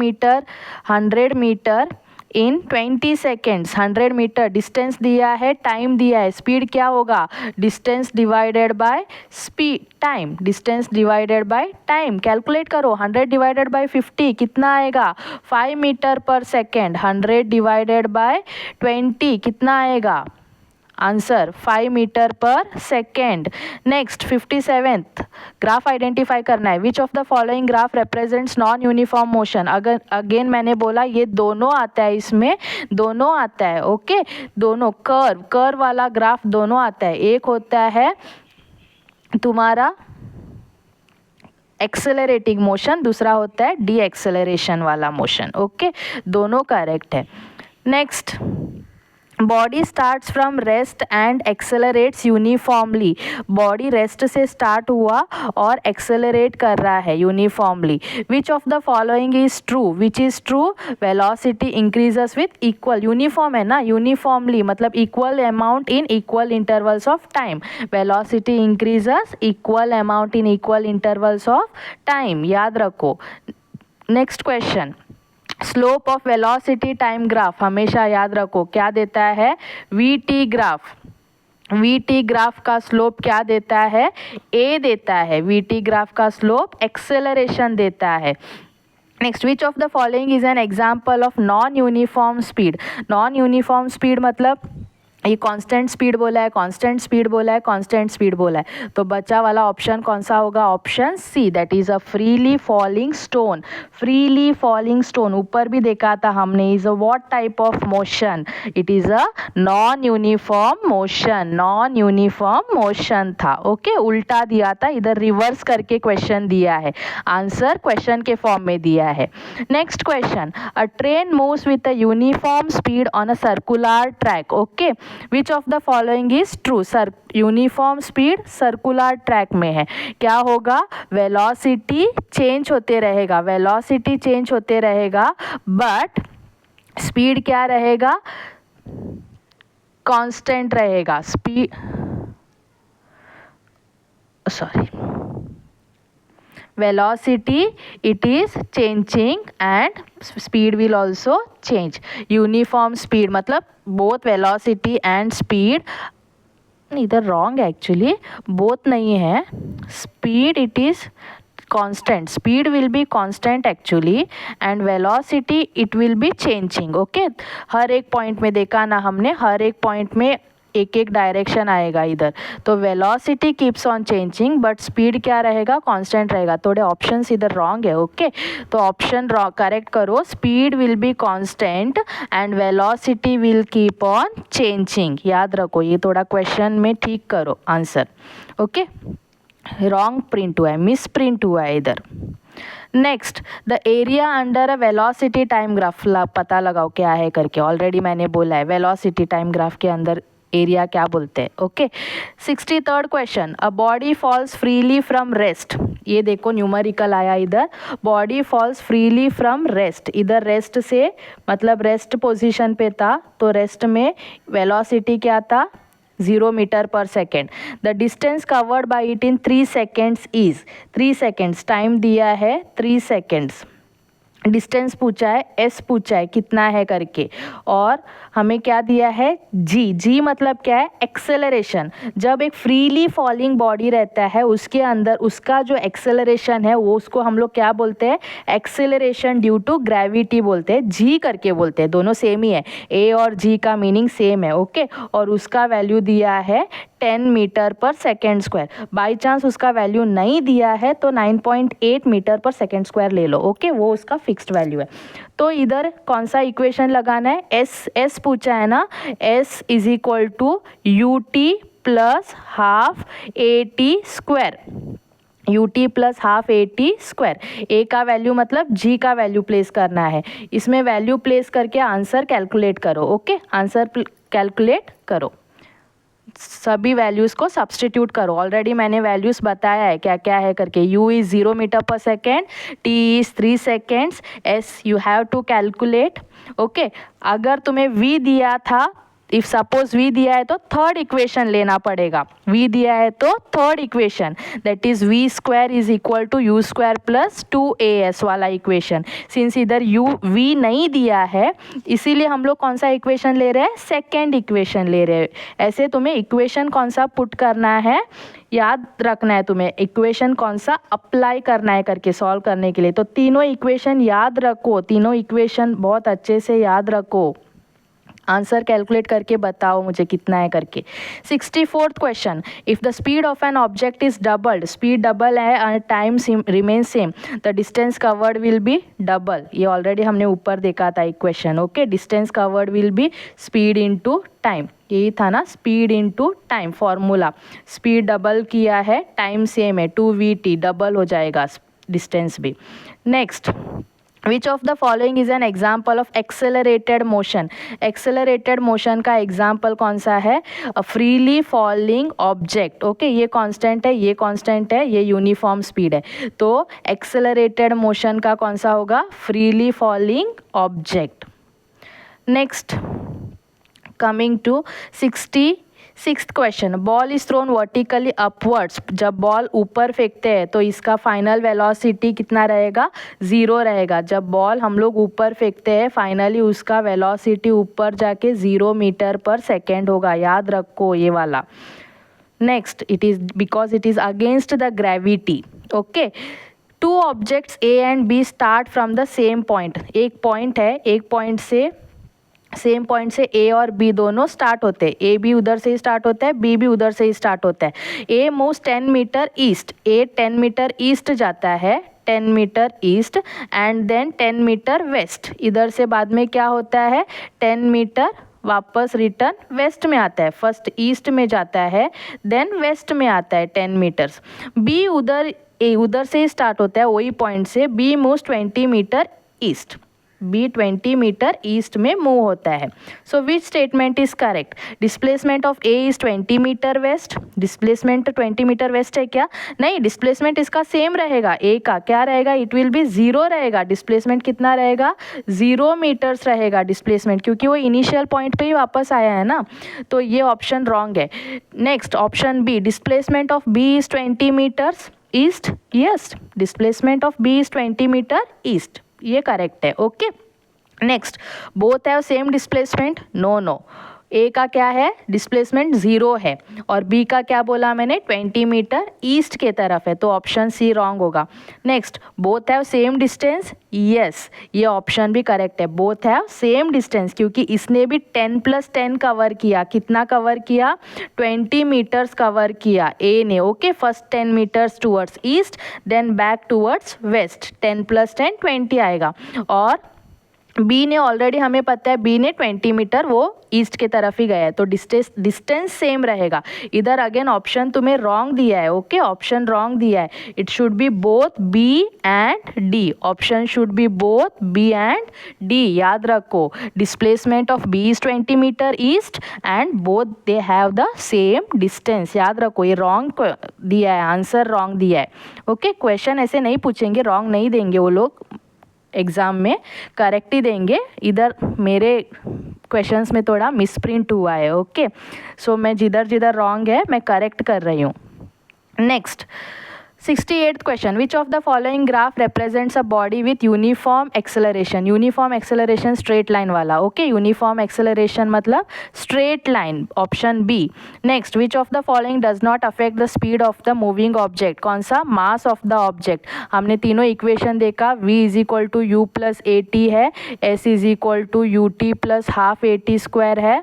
meter in 20 seconds. 100 metre distance दिया है, टाइम दिया है. स्पीड क्या होगा distance divided by speed time. Distance divided by time. Calculate करो 100 डिवाइडेड बाय 50 कितना आएगा 5 मीटर पर सेकेंड. 100 डिवाइडेड बाय 20 कितना आएगा आंसर 5 मीटर पर second. Next 57th graph identify करना है. विच of the following graph represents non uniform motion. अगर अगेन मैंने बोला ये दोनों आता है, इसमें दोनों आता है. ओके, दोनों कर्व वाला ग्राफ दोनों आता है. एक होता है तुम्हारा एक्सेलरेटिंग मोशन, दूसरा होता है डी एक्सेलरेशन वाला मोशन. ओके, दोनों करेक्ट है. Next body starts from rest and accelerates uniformly. Body rest से स्टार्ट हुआ और एक्सेलरेट कर रहा है uniformly. Which of the following is true. Which is true. Velocity increases with equal. Uniform है ना, यूनिफॉर्मली मतलब equal amount in equal intervals of time. Velocity increases equal amount in equal intervals of time. याद रखो. Next question slope of velocity time graph. हमेशा याद रखो क्या देता है वीटी ग्राफ का स्लोप क्या देता है ए देता है. वीटी ग्राफ का स्लोप एक्सेलरेशन देता है. Next which of the following is an example of non uniform speed. Non uniform speed मतलब ये कांस्टेंट स्पीड बोला है, कांस्टेंट स्पीड बोला है. तो बचा वाला ऑप्शन कौन सा होगा option C. That is a freely falling stone. ऊपर भी देखा था हमने. Is a what type of motion. It is a non uniform motion था. ओके, उल्टा दिया था, इधर रिवर्स करके क्वेश्चन दिया है. आंसर क्वेश्चन के फॉर्म में दिया है. Next question a train moves with a uniform speed on a circular track. Okay, which of the following is true. Uniform speed circular track में है. क्या होगा वेलोसिटी चेंज होते रहेगा बट स्पीड क्या रहेगा कांस्टेंट रहेगा. velocity it is changing and speed will also change. uniform speed मतलब both velocity and speed इधर wrong actually, both नहीं है. speed it is constant. speed will be constant actually and velocity it will be changing. okay, हर एक point में देखा ना हमने, हर एक पॉइंट में एक एक डायरेक्शन आएगा इधर. तो velocity keeps on changing but speed क्या रहेगा कांस्टेंट रहेगा. थोड़े ऑप्शंस इधर रॉन्ग है. ओके, तो ऑप्शन करेक्ट करो. Speed will be constant and velocity will keep on changing. याद रखो, ये थोड़ा क्वेश्चन में ठीक करो आंसर. ओके, रॉन्ग प्रिंट हुआ है, मिस प्रिंट हुआ है इधर. Next the area under a velocity time graph. पता लगाओ क्या है करके. ऑलरेडी मैंने बोला है वेलोसिटी टाइम ग्राफ के अंदर एरिया क्या बोलते हैं. Okay, 63rd question a body falls freely from rest. ये देखो न्यूमेरिकल आया इधर. Body falls freely from rest. इधर रेस्ट से मतलब रेस्ट पोजीशन पे था, तो रेस्ट में वेलोसिटी क्या था 0 मीटर पर second. The distance covered by it in 3 seconds is. 3 seconds time दिया है, 3 सेकेंड्स. डिस्टेंस पूछा है, एस पूछा है कितना है करके, और हमें क्या दिया है जी मतलब क्या है एक्सेलरेशन. जब एक फ्रीली फॉलिंग बॉडी रहता है उसके अंदर उसका जो एक्सेलरेशन है वो उसको हम लोग क्या बोलते हैं एक्सेलरेशन ड्यू टू ग्रेविटी बोलते हैं, जी करके बोलते हैं. दोनों सेम ही है, ए और जी का मीनिंग सेम है. ओके, और उसका वैल्यू दिया है 10 मीटर पर सेकेंड स्क्वायर। बाई चांस उसका वैल्यू नहीं दिया है तो 9.8 मीटर पर सेकेंड स्क्वायर ले लो, ओके, वो उसका फिक्स्ड वैल्यू है। तो इधर कौन सा इक्वेशन लगाना है, एस पूछा है ना, s is equal to u t plus half a t square, u t plus half a t square. A का वैल्यू मतलब जी का वैल्यू प्लेस करना है, इसमें वैल्यू प्लेस करके आंसर कैलकुलेट करो, ओके, आंसर कैलकुलेट करो, सभी वैल्यूज़ को सब्सटीट्यूट करो। ऑलरेडी मैंने वैल्यूज़ बताया है क्या क्या है करके। u इज़ 0 मीटर पर second, t is 3 seconds, s you have to calculate, okay. अगर तुम्हें v दिया था, इफ सपोज v दिया है तो थर्ड इक्वेशन लेना पड़ेगा, v दिया है तो third equation, that is v square is equal to u square plus 2as वाला इक्वेशन। सिंस इधर v नहीं दिया है इसीलिए हम लोग कौन सा इक्वेशन ले रहे हैं, सेकेंड इक्वेशन ले रहे हैं। ऐसे तुम्हें इक्वेशन कौन सा पुट करना है याद रखना है, तुम्हें इक्वेशन कौन सा अप्लाई करना है करके सॉल्व करने के लिए। तो तीनों इक्वेशन याद रखो, तीनों इक्वेशन बहुत अच्छे से याद रखो, आंसर कैलकुलेट करके बताओ मुझे कितना है करके। 64th question, if the speed of an object is doubled, speed double है और time remain same, the distance covered will be double. ये ऑलरेडी हमने ऊपर देखा था equation, okay. Distance covered will be speed into time, यही था ना, speed into time formula. Speed double किया है, टाइम सेम है, 2vt, डबल हो जाएगा डिस्टेंस भी। Next, which of the following is an example of accelerated motion. Accelerated motion का एग्जाम्पल कौन सा है, फ्रीली फॉलिंग ऑब्जेक्ट, ओके, ये कांस्टेंट है, ये कांस्टेंट है, ये यूनिफॉर्म स्पीड है, तो एक्सेलरेटेड मोशन का कौन सा होगा, freely falling object. Next, coming to 66th question, ball is thrown vertically upwards. जब बॉल ऊपर फेंकते हैं तो इसका फाइनल वेलोसिटी कितना रहेगा, 0 रहेगा। जब बॉल हम लोग ऊपर फेंकते हैं फाइनली उसका वेलोसिटी ऊपर जाके 0 मीटर पर सेकेंड होगा, याद रखो ये वाला। Next, it is because it is against the gravity, okay. Two objects A and B start from the same point, एक पॉइंट है, एक पॉइंट से सेम पॉइंट से ए और बी दोनों स्टार्ट होते हैं, ए भी उधर से ही स्टार्ट होता है, बी भी उधर से ही स्टार्ट होता है। A moves 10 metre east, A 10 metre east जाता है, 10 metre east and then 10 metre west. इधर से बाद में क्या होता है, 10 मीटर वापस रिटर्न वेस्ट में आता है, फर्स्ट ईस्ट में जाता है देन वेस्ट में आता है 10 मीटर्स। बी उधर से ही स्टार्ट होता है, वही पॉइंट से, B moves 20 metre east, B 20 metre east में मूव होता है। So which statement is correct, displacement of A is 20 metre west, displacement 20 metre west है क्या, नहीं, डिस्प्लेसमेंट इसका सेम रहेगा, ए का क्या रहेगा, इट विल बी 0 रहेगा। डिस्प्लेसमेंट कितना रहेगा, 0 मीटर्स रहेगा डिस्प्लेसमेंट, क्योंकि वो इनिशियल पॉइंट पे ही वापस आया है ना, तो ये ऑप्शन रॉन्ग है। Next, option B, displacement of B is 20 metres east, yes, displacement of B is 20 metre east, ये करेक्ट है, okay. Next, both have same displacement, no no, A का क्या है, डिस्प्लेसमेंट 0 है और बी का क्या बोला मैंने, 20 मीटर ईस्ट के तरफ है, तो ऑप्शन सी रॉन्ग होगा। Next, both have same distance, yes, ये ऑप्शन भी करेक्ट है, बोथ हैव सेम डिस्टेंस, क्योंकि इसने भी 10 + 10 कवर किया, कितना कवर किया, 20 मीटर्स कवर किया ए ने, okay. First 10 metres towards east then back towards west, 10 + 10 20 आएगा। और बी ने ऑलरेडी हमें पता है, बी ने 20 मीटर वो ईस्ट के तरफ ही गया है, तो डिस्टेंस सेम रहेगा। इधर अगेन ऑप्शन तुम्हें रॉन्ग दिया है, ओके, ऑप्शन रॉन्ग दिया है, it should be both B and D, option should be both B and D, याद रखो। Displacement of B is 20 metre east and both they have the same distance, याद रखो, ये wrong दिया है, answer wrong दिया है, ओके। क्वेश्चन ऐसे नहीं पूछेंगे, रॉन्ग नहीं देंगे वो लोग एग्ज़ाम में, करेक्ट ही देंगे। इधर मेरे क्वेश्चंस में थोड़ा मिसप्रिंट हुआ है, ओके। सो मैं जिधर जिधर रॉन्ग है मैं करेक्ट कर रही हूँ। Next, 68th question, which of the following graph represents a body with uniform acceleration. Uniform acceleration straight line वाला, ओके, यूनिफॉर्म एक्सेलरेशन मतलब straight line, option B. Next, which of the following does not affect the speed of the moving object, कौन सा, mass of the object. हमने तीनों equation देखा, v is equal to u plus a t है, s is equal to u t plus half a t square है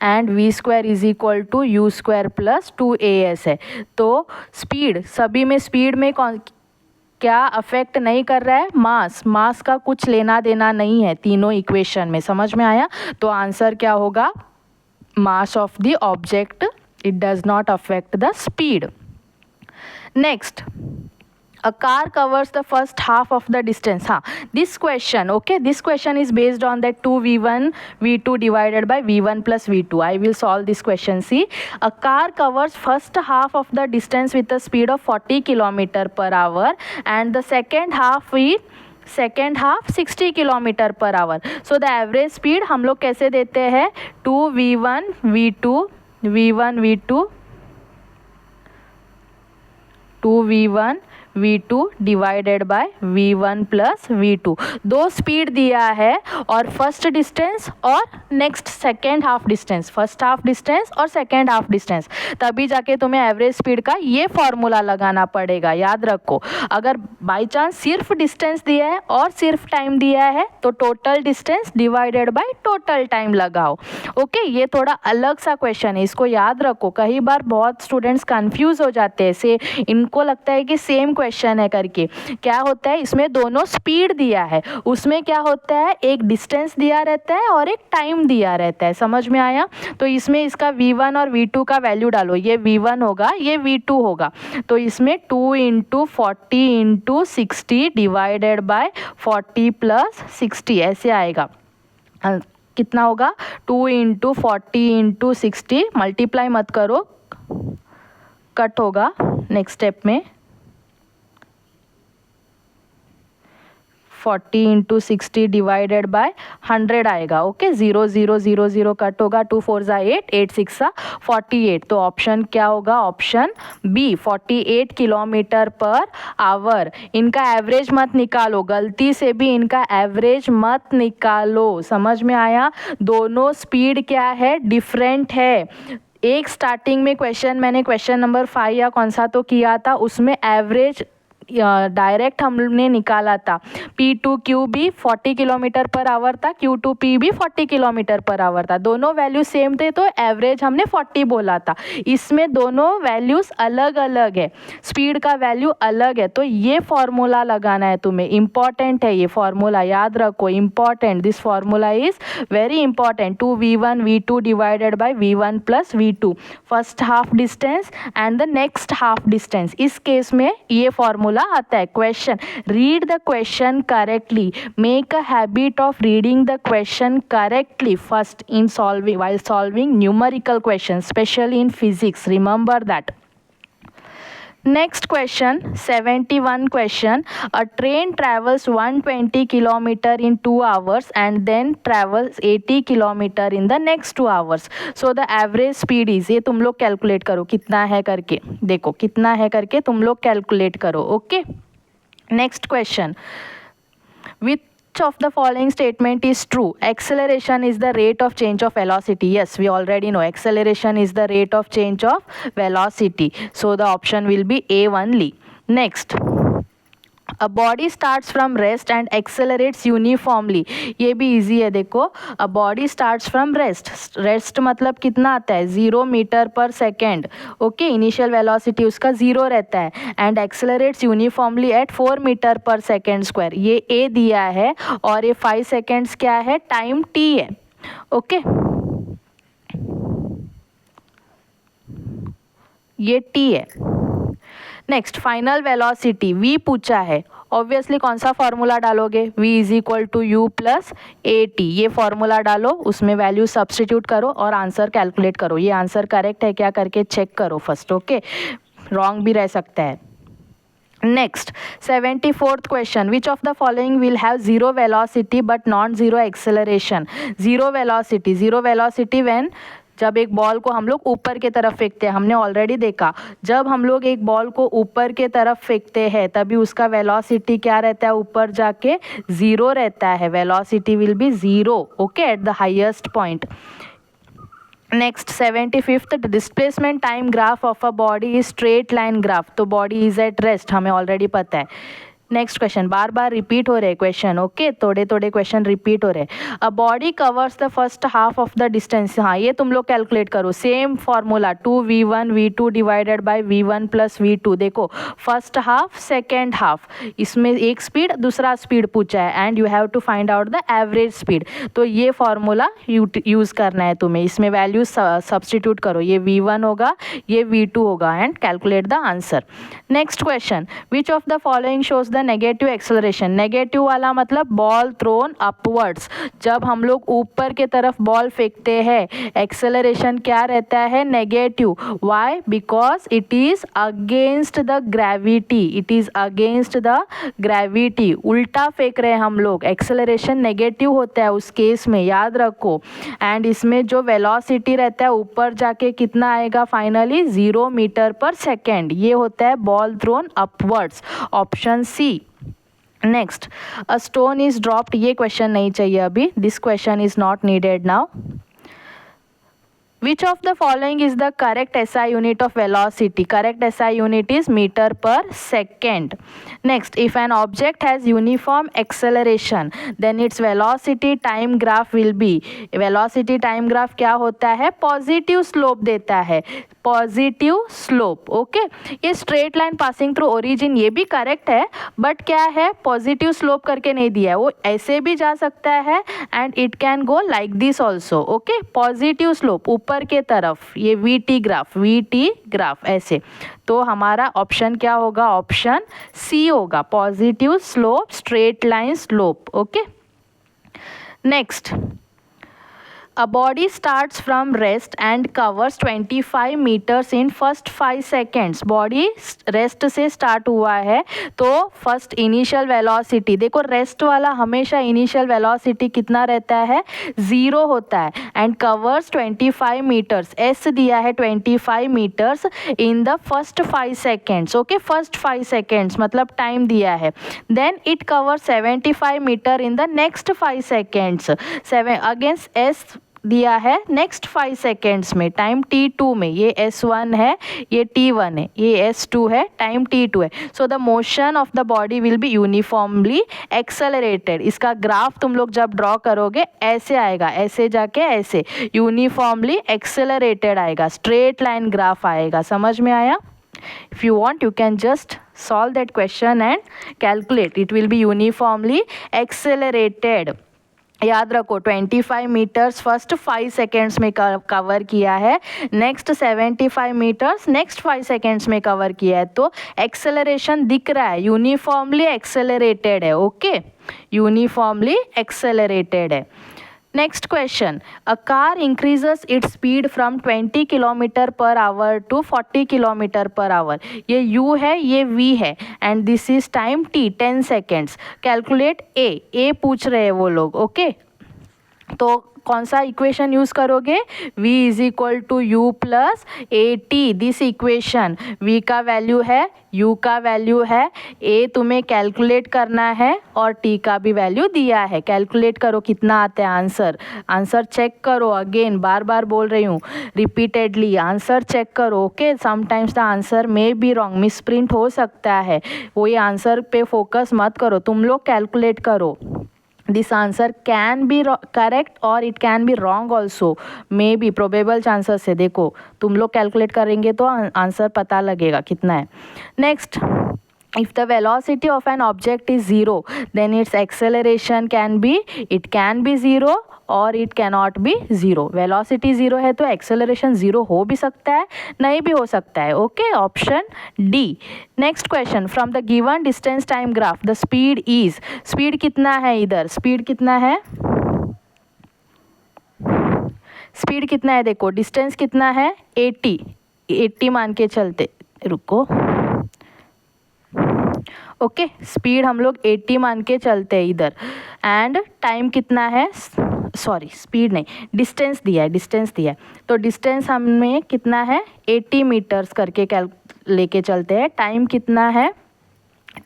and v square is equal to u square plus 2as है। तो speed, सभी में speed में कौन क्या affect नहीं कर रहा है? मास का कुछ लेना देना नहीं है तीनों इक्वेशन में। समझ में आया? तो आंसर क्या होगा? Mass of the object, it does not affect the speed. Next, a car covers the first half of the distance. This question, okay, this question is based on that 2v1 v2 divided by v1 plus v2. I will solve this question. See, a car covers first half of the distance with a speed of 40 km per hour and the second half 60 km per hour. So the average speed हम लोग कैसे देते हैं? 2v1 v2 2v1 v2 divided by v1 plus v2। दो speed दिया है और first distance और next second half distance, first half distance और सेकेंड हाफ डिस्टेंस, तभी जाके तुम्हें एवरेज स्पीड का ये फॉर्मूला लगाना पड़ेगा। याद रखो, अगर बाई चांस सिर्फ डिस्टेंस दिया है और सिर्फ टाइम दिया है तो total distance divided by total time लगाओ। ओके, ये थोड़ा अलग सा क्वेश्चन है, इसको याद रखो। कई बार बहुत स्टूडेंट्स कंफ्यूज हो जाते हैं, से इनको लगता है कि सेम क्वेश्चन है करके। क्या होता है, इसमें दोनों स्पीड दिया है, उसमें क्या होता है, एक डिस्टेंस दिया रहता है और एक टाइम दिया रहता है। समझ में आया? तो इसमें इसका v1 और v2 का वैल्यू डालो, ये v1 होगा, ये v2 होगा। तो इसमें 2 × 40 × 60 डिवाइडेड बाय 40 + 60 ऐसे आएगा। कितना होगा? 2 × 40 × 60, मल्टीप्लाई मत करो, कट होगा नेक्स्ट स्टेप में। 40 × 60 डिवाइडेड बाय 100 आएगा। ओके, 0 0 0 0 कट होगा, 2 4 8 8 6 48। तो ऑप्शन क्या होगा? Option B, 48 km/h। इनका एवरेज मत निकालो, गलती से भी इनका एवरेज मत निकालो। समझ में आया? दोनों स्पीड क्या है? डिफरेंट है। एक स्टार्टिंग में क्वेश्चन, मैंने क्वेश्चन नंबर 5 या कौन सा तो किया था, उसमें एवरेज डायरेक्ट हमने निकाला था। P2Q भी 40 km/h था, Q2P भी 40 km/h था, दोनों वैल्यू सेम थे तो एवरेज हमने 40 बोला था। इसमें दोनों वैल्यूज अलग अलग है, स्पीड का वैल्यू अलग है। तो ये फॉर्मूला लगाना है तुम्हें, इंपॉर्टेंट है ये फॉर्मूला, याद रखो, important. This formula is very important. 2v1 v2 divided by v1 plus v2, first half distance and the next half distance. इस केस में ये फॉर्मूला आता है। Question, read the question correctly, make a habit of reading the question correctly first in solving, while solving numerical questions, especially in physics, remember that. Next question, 71 question. A train travels 120 km in 2 hours and then travels 80 km in the next 2 hours. So the average speed is, ये तुम लोग calculate करो कितना है करके, देखो कितना है करके तुम लोग कैलकुलेट करो। Okay, next question, with of the following statement is true? Acceleration is the rate of change of velocity. Yes, we already know acceleration is the rate of change of velocity. So the option will be A only. Next, a body starts from rest and accelerates uniformly. ये भी easy है, देखो, a body starts from rest. Rest मतलब कितना आता है? 0 m/s. Okay, initial velocity उसका 0 रहता है and accelerates uniformly eight 4 m/s²। ये A दिया है और ये 5 सेकेंड्स क्या है? टाइम T है। ओके, ये T है। नेक्स्ट, फाइनल वेलोसिटी V पूछा है, ऑब्वियसली कौन सा फॉर्मूला डालोगे? V = U + AT, ये फॉर्मूला डालो, उसमें वैल्यू सब्सटीट्यूट करो और आंसर कैलकुलेट करो। ये आंसर करेक्ट है क्या करके चेक करो फर्स्ट। ओके, रॉन्ग भी रह सकता है। Next, 74th question, which of the following will have zero velocity but non-zero acceleration? Zero velocity when, जब एक बॉल को हम लोग ऊपर के तरफ फेंकते हैं, हमने ऑलरेडी देखा, जब हम लोग एक बॉल को ऊपर के तरफ फेंकते हैं तभी उसका वेलोसिटी क्या रहता है? ऊपर जाके 0 रहता है, velocity will B 0, okay, at the highest point. Next, 75th, displacement time graph of a body is straight line graph. तो बॉडी इज एट रेस्ट, हमें ऑलरेडी पता है। नेक्स्ट क्वेश्चन, बार बार रिपीट हो रहे क्वेश्चन, ओके, थोड़े थोड़े क्वेश्चन रिपीट हो रहे. A body covers the first half of the distance. हाँ, ये तुम लोग कैलकुलेट करो. Same formula 2v1 v2 divided by v1 plus v2. देखो, फर्स्ट हाफ सेकेंड हाफ, इसमें एक स्पीड दूसरा स्पीड पूछा है and you have to find out the average speed. तो ये फॉर्मूला यूज़ करना है तुम्हें. इसमें वैल्यू सब्सटीट्यूट करो. ये v1 होगा, ये v2 होगा and calculate the answer. Next question, which of the following shows the negative acceleration. Negative वाला मतलब बॉल थ्रोन अपवर्ड्स. जब हम लोग ऊपर के तरफ बॉल फेंकते हैं, एक्सेलरेशन क्या रहता है? Negative. Why? Because it is against the gravity. It is against the gravity. उल्टा फेंक रहे हैं हम लोग, एक्सेलरेशन नेगेटिव होता है उस केस में, याद रखो. एंड इसमें जो वेलोसिटी रहता है ऊपर जाके कितना आएगा? फाइनली 0 मीटर पर सेकेंड. ये होता है ball thrown upwards. Option C. Next, a stone is dropped. ये क्वेश्चन नहीं चाहिए अभी. This question is not needed now. Which of the following is the correct SI unit of velocity? Correct SI unit is meter per second. Next, if an object has uniform acceleration, then its velocity time graph will be. Velocity time graph क्या होता है? Positive slope देता है. Positive slope. Okay, ये straight line passing through origin, ये भी correct है, but क्या है? पॉजिटिव स्लोप करके नहीं दिया है. वो ऐसे भी जा सकता है and it can go like this also. Okay, positive slope ऊपर के तरफ, ये वीटी ग्राफ ऐसे. तो हमारा ऑप्शन क्या होगा? ऑप्शन सी होगा, positive slope straight line slope. Okay, next, a body starts from rest and covers 25 meters in first 5 seconds. Body rest से स्टार्ट हुआ है तो फर्स्ट इनिशियल वेलोसिटी, देखो रेस्ट वाला हमेशा इनिशियल वेलोसिटी कितना रहता है? 0 होता है. एंड कवर्स 25 मीटर्स, एस दिया है 25 metres in the first 5 seconds. Okay, first 5 seconds मतलब टाइम दिया है. Then it cover 75 metre in the next 5 seconds. Against S दिया है नेक्स्ट 5 सेकेंड्स में, टाइम t2 में. ये s1 है, ये t1 है, ये s2 है, टाइम t2 है. So the motion of the body will be uniformly accelerated. इसका ग्राफ तुम लोग जब ड्रॉ करोगे ऐसे आएगा, ऐसे जाके ऐसे यूनिफॉर्मली एक्सेलरेटेड आएगा, स्ट्रेट लाइन ग्राफ आएगा. समझ में आया? If you want, you can just solve that question and calculate. It will be uniformly accelerated. याद रखो, 25 मीटर्स फर्स्ट 5 सेकेंड्स में कवर किया है, नेक्स्ट 75 मीटर्स नेक्स्ट 5 सेकेंड्स में कवर किया है. तो एक्सेलरेशन दिख रहा है, यूनिफॉर्मली एक्सेलरेटेड है. ओके, यूनिफॉर्मली एक्सेलरेटेड है. Next question, a car increases its speed from 20 kilometre per hour to 40 kilometre per hour. ये u है, ये v है and this is time t, 10 seconds. Calculate a पूछ रहे हैं वो लोग. ओके, तो कौन सा इक्वेशन यूज़ करोगे? v is equal to u plus a t. This equation, v का वैल्यू है, u का वैल्यू है, a तुम्हें कैलकुलेट करना है और t का भी वैल्यू दिया है. कैलकुलेट करो कितना आता है आंसर. आंसर चेक करो. अगेन बार बार बोल रही हूँ, रिपीटेडली आंसर चेक करो. Okay, sometimes the answer may be wrong, miss print हो सकता है. वो ये आंसर पे फोकस मत करो, तुम लोग कैलकुलेट करो. This answer can be correct or it can be wrong also. May be probable chances है. देखो तुम लोग कैलकुलेट करेंगे तो आंसर पता लगेगा कितना है. Next, if the velocity of an object is 0, then its acceleration can be, it can be 0 और इट कैनॉट बी 0. वेलोसिटी 0 है तो एक्सेलरेशन 0 हो भी सकता है, नहीं भी हो सकता है. Okay, option D. Next question, from the given distance time graph the speed is. Speed कितना है इधर? स्पीड कितना है? स्पीड कितना है? देखो डिस्टेंस कितना है? 80 मान के चलते. रुको, ओके, स्पीड हम लोग 80 मान के चलते हैं इधर. एंड टाइम कितना है? सॉरी, स्पीड नहीं, डिस्टेंस दिया है, डिस्टेंस दिया है. तो डिस्टेंस हमें कितना है? 80 मीटर्स करके लेके चलते हैं. टाइम कितना है?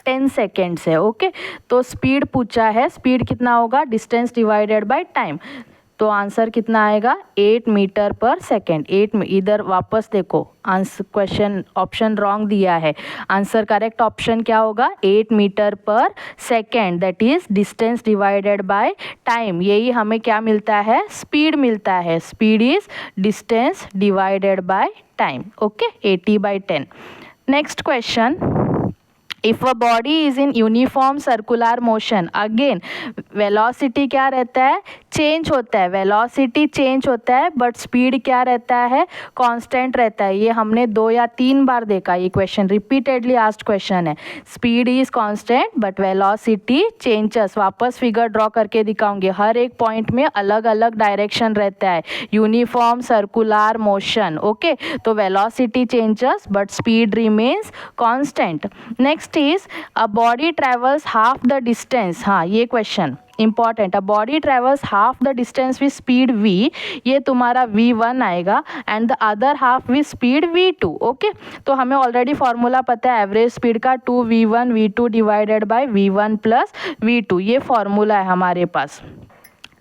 10 सेकेंड्स है. ओके, तो स्पीड पूछा है, स्पीड कितना होगा? Distance divided by time. तो आंसर कितना आएगा 8 मीटर पर सेकेंड। इधर वापस देखो, आंसर क्वेश्चन ऑप्शन रॉन्ग दिया है, आंसर करेक्ट ऑप्शन क्या होगा 8 मीटर पर second, that is distance divided by time. यही हमें क्या मिलता है, स्पीड मिलता है। Speed is distance divided by time. Okay, 80/10। Next question, if a body is in uniform circular motion, again velocity क्या रहता है, चेंज होता है, वेलोसिटी चेंज होता है बट स्पीड क्या रहता है, कांस्टेंट रहता है। ये हमने 2 या 3 बार देखा, ये क्वेश्चन रिपीटेडली आस्क्ड क्वेश्चन है। Speed is constant but velocity changes. वापस फिगर ड्रॉ करके दिखाऊंगी, हर एक पॉइंट में अलग अलग डायरेक्शन रहता है, यूनिफॉर्म सर्कुलर मोशन। ओके, तो velocity changes but speed remains constant. Next is a body travels half the distance। हाँ, ये question important. A body travels half the distance with speed v, ये तुम्हारा v1 आएगा, and the other half with speed v2। Okay, तो हमें already formula पता है average speed का, 2v1 v2 divided by v1 plus v2, ये formula है हमारे पास।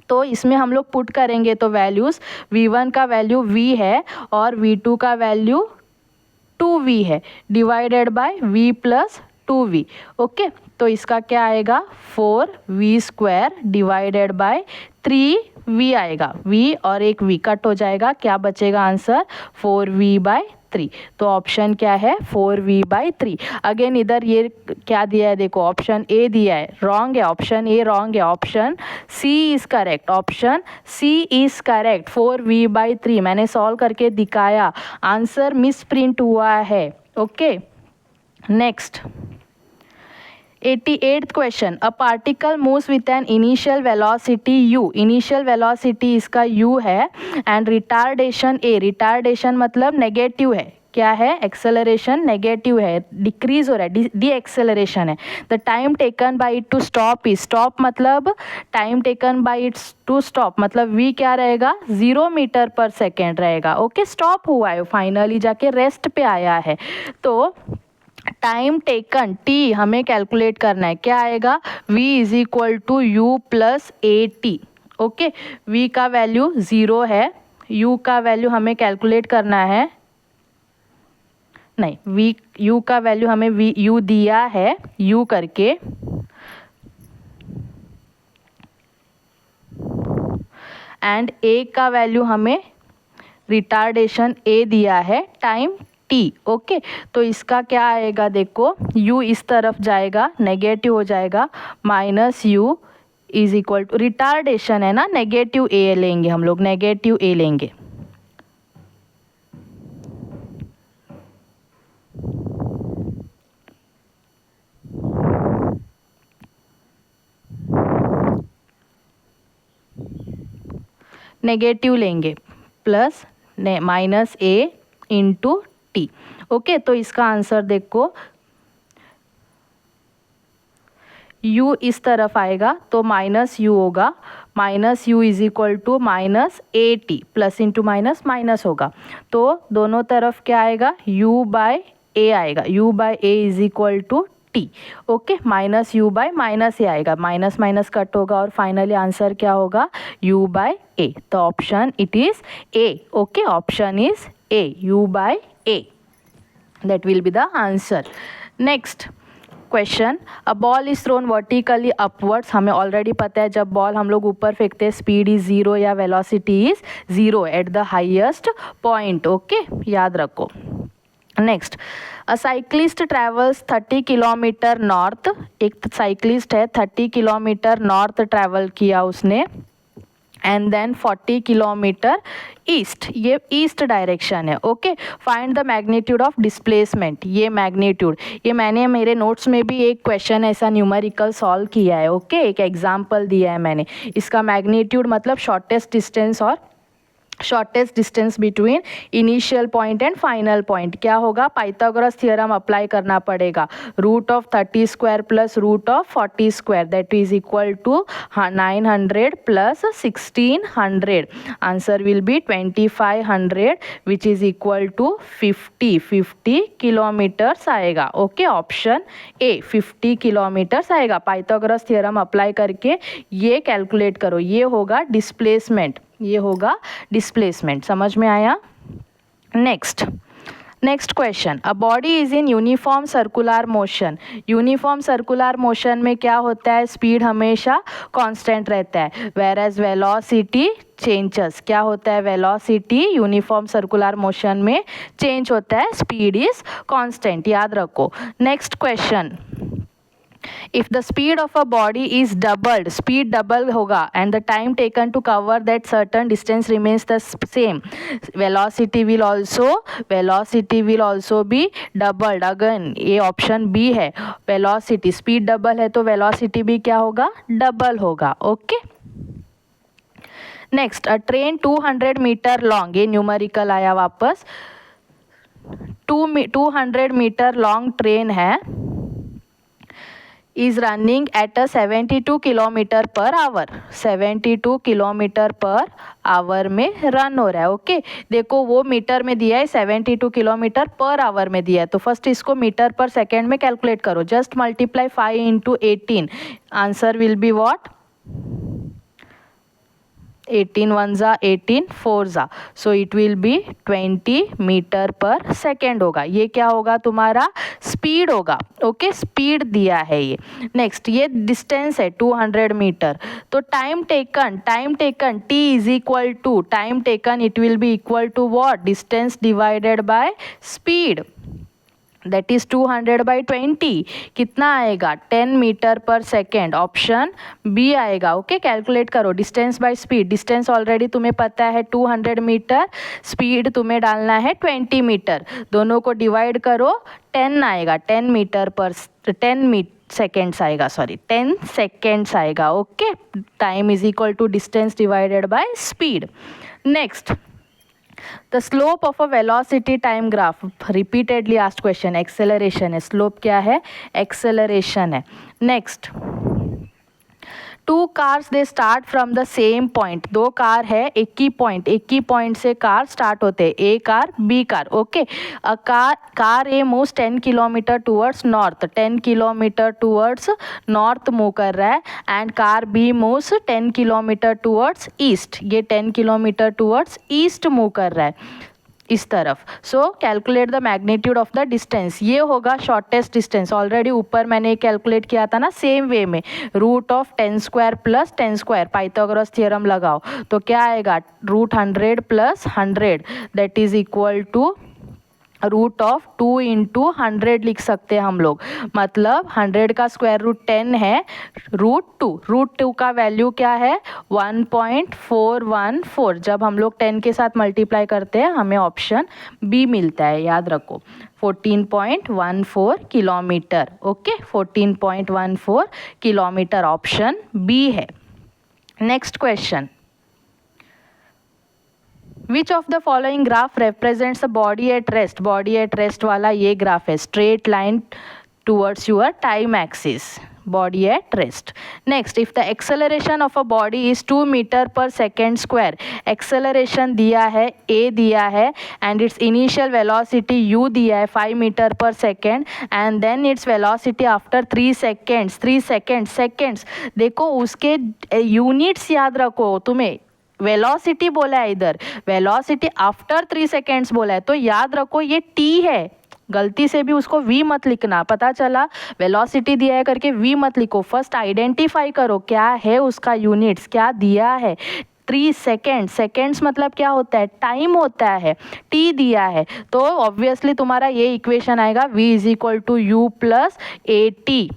तो इसमें हम लोग पुट करेंगे तो वैल्यूज़, v1 का वैल्यू v है और v2 का वैल्यू 2v है, divided by v plus 2v। Okay, तो इसका क्या आएगा 4v² डिवाइडेड बाय 3v आएगा, v और एक v कट हो जाएगा, क्या बचेगा आंसर 4v/3। तो ऑप्शन क्या है 4v/3। अगेन इधर ये क्या दिया है देखो, ऑप्शन ए दिया है, रॉन्ग है, ऑप्शन ए रॉन्ग है, option C is correct, option C is correct. 4v/3 मैंने सॉल्व करके दिखाया, आंसर मिस प्रिंट हुआ है। Okay, next 88th question, a particle moves with an initial velocity u, initial velocity इसका u है, and retardation a, retardation मतलब negative है, क्या है एक्सेलरेशन नेगेटिव है, डिक्रीज हो रहा है, डी एक्सेलरेशन है। The time taken by it to stop is, stop मतलब time taken by its to stop मतलब v क्या रहेगा 0 मीटर पर सेकेंड रहेगा। ओके, स्टॉप हुआ है, फाइनली जाके रेस्ट पे आया है। तो टाइम टेकन t हमें कैलकुलेट करना है, क्या आएगा v is equal to u plus a t. Okay, v का वैल्यू 0 है, u का वैल्यू हमें कैलकुलेट करना है, नहीं v u का वैल्यू हमें u दिया है u करके, एंड a का वैल्यू हमें रिटार्डेशन a दिया है टाइम t। ओके, तो इसका क्या आएगा देखो, u इस तरफ जाएगा, नेगेटिव हो जाएगा, minus u is equal to, retardation है ना, नेगेटिव a लेंगे हम लोग, नेगेटिव a लेंगे। नेगेटिव लेंगे plus minus a into t. Okay, तो इसका आंसर देखो u इस तरफ आएगा तो माइनस u होगा, minus u is equal to minus a t, plus into minus minus होगा, तो दोनों तरफ क्या आएगा u/a आएगा, u/a is equal to t. Okay, minus u/-a आएगा, माइनस माइनस कट होगा और फाइनली आंसर क्या होगा u/a। तो option it is a. Okay, option is a, u/a, that will be the answer। next question, a ball is thrown vertically upwards, हमें already पता है जब बॉल हम लोग ऊपर फेंकते हैं स्पीड इज 0 या velocity is 0 at the highest point. Okay, याद रखो। Next, a cyclist travels 30 kilometre north, एक साइक्लिस्ट है 30 किलोमीटर नॉर्थ ट्रैवल किया उसने, एंड देन 40 किलोमीटर ईस्ट, ये ईस्ट डायरेक्शन है। Okay, find the magnitude of displacement, ये मैग्नीट्यूड, ये मैंने मेरे नोट्स में भी एक क्वेश्चन ऐसा न्यूमेरिकल सॉल्व किया है। ओके, एक एग्जांपल दिया है मैंने, इसका मैग्नीट्यूड मतलब शॉर्टेस्ट डिस्टेंस और shortest distance between initial point and final point क्या होगा, पाइथागोरस थ्योरम अप्लाई करना पड़ेगा, root of 30 square plus root of 40 square that is equal to 900 प्लस 1600, answer will be 2500 which is equal to 50 kilometres आएगा। Okay, option A 50 kilometres आएगा। Pythagoras theorem apply करके ये calculate करो, ये होगा डिस्प्लेसमेंट। ये होगा डिस्प्लेसमेंट। समझ में आया? Next question, a body is in uniform circular motion. Uniform circular motion में क्या होता है? स्पीड हमेशा कांस्टेंट रहता है, वेयर एज वेलोसिटी चेंजेस। क्या होता है? वेलोसिटी यूनिफॉर्म सर्कुलर मोशन में चेंज होता है, स्पीड इज कांस्टेंट। याद रखो। Next question, if the speed of a body is doubled, speed double होगा and the time taken to cover that certain distance remains the same, velocity will also be doubled। again ये option B है, velocity speed double है तो velocity भी क्या होगा? Double होगा। Okay. Next, a train 200 metre long, ये numerical आया वापस। 200 मीटर लॉन्ग ट्रेन है, is running at a 72 kilometre per hour. 72 kilometre per hour में रन हो रहा है। ओके देखो वो मीटर में दिया है, 72 किलोमीटर पर आवर में दिया है, तो फर्स्ट इसको मीटर पर सेकेंड में कैलकुलेट करो। Just multiply 5 into 18, answer will be what? 18 1 जा 18 4 जा, so it will be 20 metre पर सेकेंड होगा। ये क्या होगा? तुम्हारा स्पीड होगा। ओके स्पीड दिया है ये। नेक्स्ट, ये डिस्टेंस है 200 मीटर, तो time taken t is equal to, time taken it will be equal to what? Distance divided by speed, that is 200 by 20। कितना आएगा? 10 मीटर पर सेकेंड, ऑप्शन बी आएगा। ओके कैलकुलेट करो distance by speed. Distance already तुम्हें पता है 200 metre, speed तुम्हें डालना है 20 मीटर, दोनों को डिवाइड करो, 10 आएगा, 10 मीटर पर 10 सेकेंड्स आएगा, सॉरी 10 सेकेंड्स आएगा। Okay time is equal to distance divided by speed. Next, the slope of a velocity time graph, repeatedly asked question, acceleration है, slope क्या है? acceleration है। next, two cars they start from the same point, दो car है एक ही पॉइंट से कार स्टार्ट होते हैं, A car B car. Okay car A moves 10 kilometre towards north, 10 kilometre towards north move कर रहा है, and car B moves 10 kilometre towards east, ये 10 किलोमीटर टूवर्ड्स ईस्ट मूव कर रहा है इस तरफ। सो calculate the magnitude of the distance, ये होगा शॉर्टेस्ट डिस्टेंस। ऑलरेडी ऊपर मैंने कैलकुलेट किया था ना सेम वे में, root of 10 square plus 10 square, Pythagoras theorem लगाओ तो क्या आएगा? रूट 100 प्लस 100 that is equal to root of 2 into 100 लिख सकते हैं हम लोग, मतलब 100 का स्क्वायर रूट 10 है, रूट 2 का वैल्यू क्या है? 1.414। जब हम लोग 10 के साथ मल्टीप्लाई करते हैं हमें ऑप्शन बी मिलता है, याद रखो 14.14 kilometre. Okay 14.14 kilometre option B है। Next question, which of the following graph represents a body at rest? Body at rest वाला ये ग्राफ है, straight line towards your time axis, body at rest. Next, if the acceleration of a body is 2 metre पर second square, acceleration दिया है a दिया है, and its initial velocity u दिया है 5 मीटर पर second, and then it's velocity after 3 seconds. देखो उसके यूनिट्स याद रखो, तुम्हें वेलोसिटी बोला है इधर, वेलोसिटी आफ्टर 3 सेकेंड्स बोला है, तो याद रखो ये टी है, गलती से भी उसको वी मत लिखना। पता चला वेलोसिटी दिया है करके वी मत लिखो, फर्स्ट आइडेंटिफाई करो क्या है उसका यूनिट्स, क्या दिया है। 3 सेकेंड्स मतलब क्या होता है? टाइम होता है, टी दिया है, तो ऑब्वियसली तुम्हारा ये इक्वेशन आएगा v is equal to u plus a t,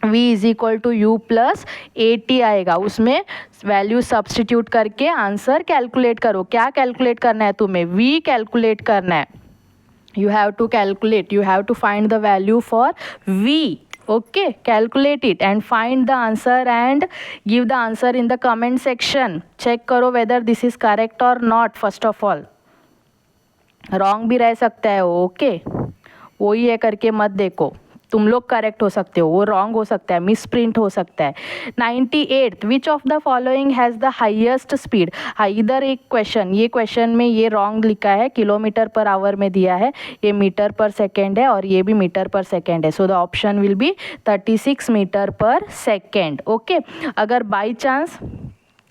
v is equal to u plus a t आएगा, उसमें वैल्यू सब्सटीट्यूट करके आंसर कैलकुलेट करो। क्या कैलकुलेट करना है तुम्हें? v कैलकुलेट करना है, you have to calculate, you have to find the value for v. Okay calculate it and find the answer and give the answer in the comment section. check करो whether this is correct or not. first of all wrong भी रह सकता है, okay वो ही है करके मत देखो, तुम लोग करेक्ट हो सकते हो, वो रॉन्ग हो सकता है, मिस प्रिंट हो सकता है। 98 विच of the following has the highest speed? इधर एक क्वेश्चन, ये क्वेश्चन में ये रॉन्ग लिखा है, किलोमीटर पर आवर में दिया है, ये मीटर पर सेकेंड है और ये भी मीटर पर सेकेंड है, so the option will be 36 metre पर सेकेंड। ओके अगर बाई चांस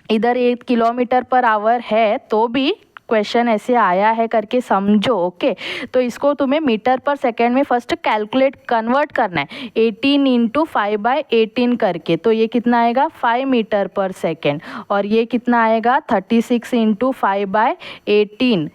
इधर 8 किलोमीटर पर आवर है तो भी क्वेश्चन ऐसे आया है करके समझो। ओके, तो इसको तुम्हें मीटर पर सेकेंड में फर्स्ट कैलकुलेट कन्वर्ट करना है 18 इंटू 5/18 करके। तो ये कितना आएगा 5 मीटर पर सेकेंड, और ये कितना आएगा 36 इंटू 5/18।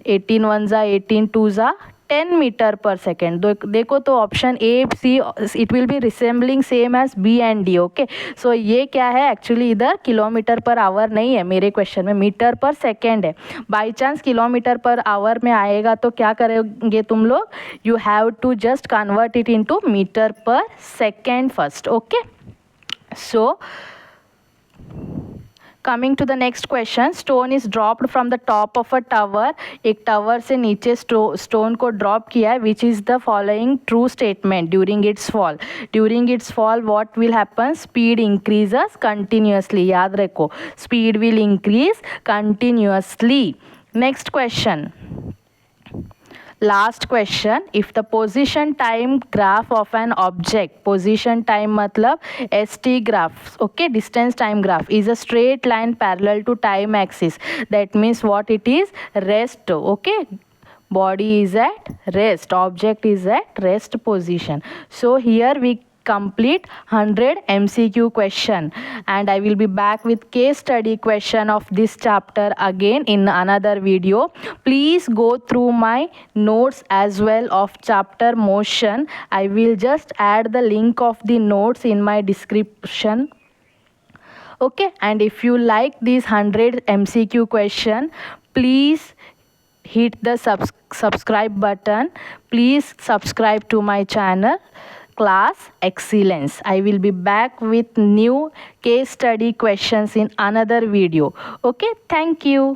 18 1 ज़ा 18 2 ज़ा 10 मीटर पर सेकेंड। देखो तो option A C it will be resembling same as B and D. Okay, so ये क्या है एक्चुअली, इधर किलोमीटर पर आवर नहीं है, मेरे क्वेश्चन में मीटर पर सेकेंड है। By chance kilometre per hour में आएगा तो क्या करेंगे तुम लोग, you have to just convert it into metre पर second first. Okay, so coming to the next question, stone is dropped from the top of a tower. एक tower से नीचे स्टोन को ड्रॉप किया है, which is the following true statement during its fall. During its fall what will happen, speed increases continuously. याद रखो, speed will increase continuously. Next question, last question, if the position time graph of an object, position time मतलब ST graph, okay, distance time graph, is a straight line parallel to time axis, that means what it is, rest. Okay, body is at rest, object is at rest position. So here we complete 100 MCQ question, and I will be back with case study question of this chapter again in another video. Please go through my notes as well of chapter motion. I will just add the link of the notes in my description. Okay, and if you like these 100 MCQ question, please hit the subscribe button. Please subscribe to my channel Class Excellence. I will be back with new case study questions in another video. Okay, thank you.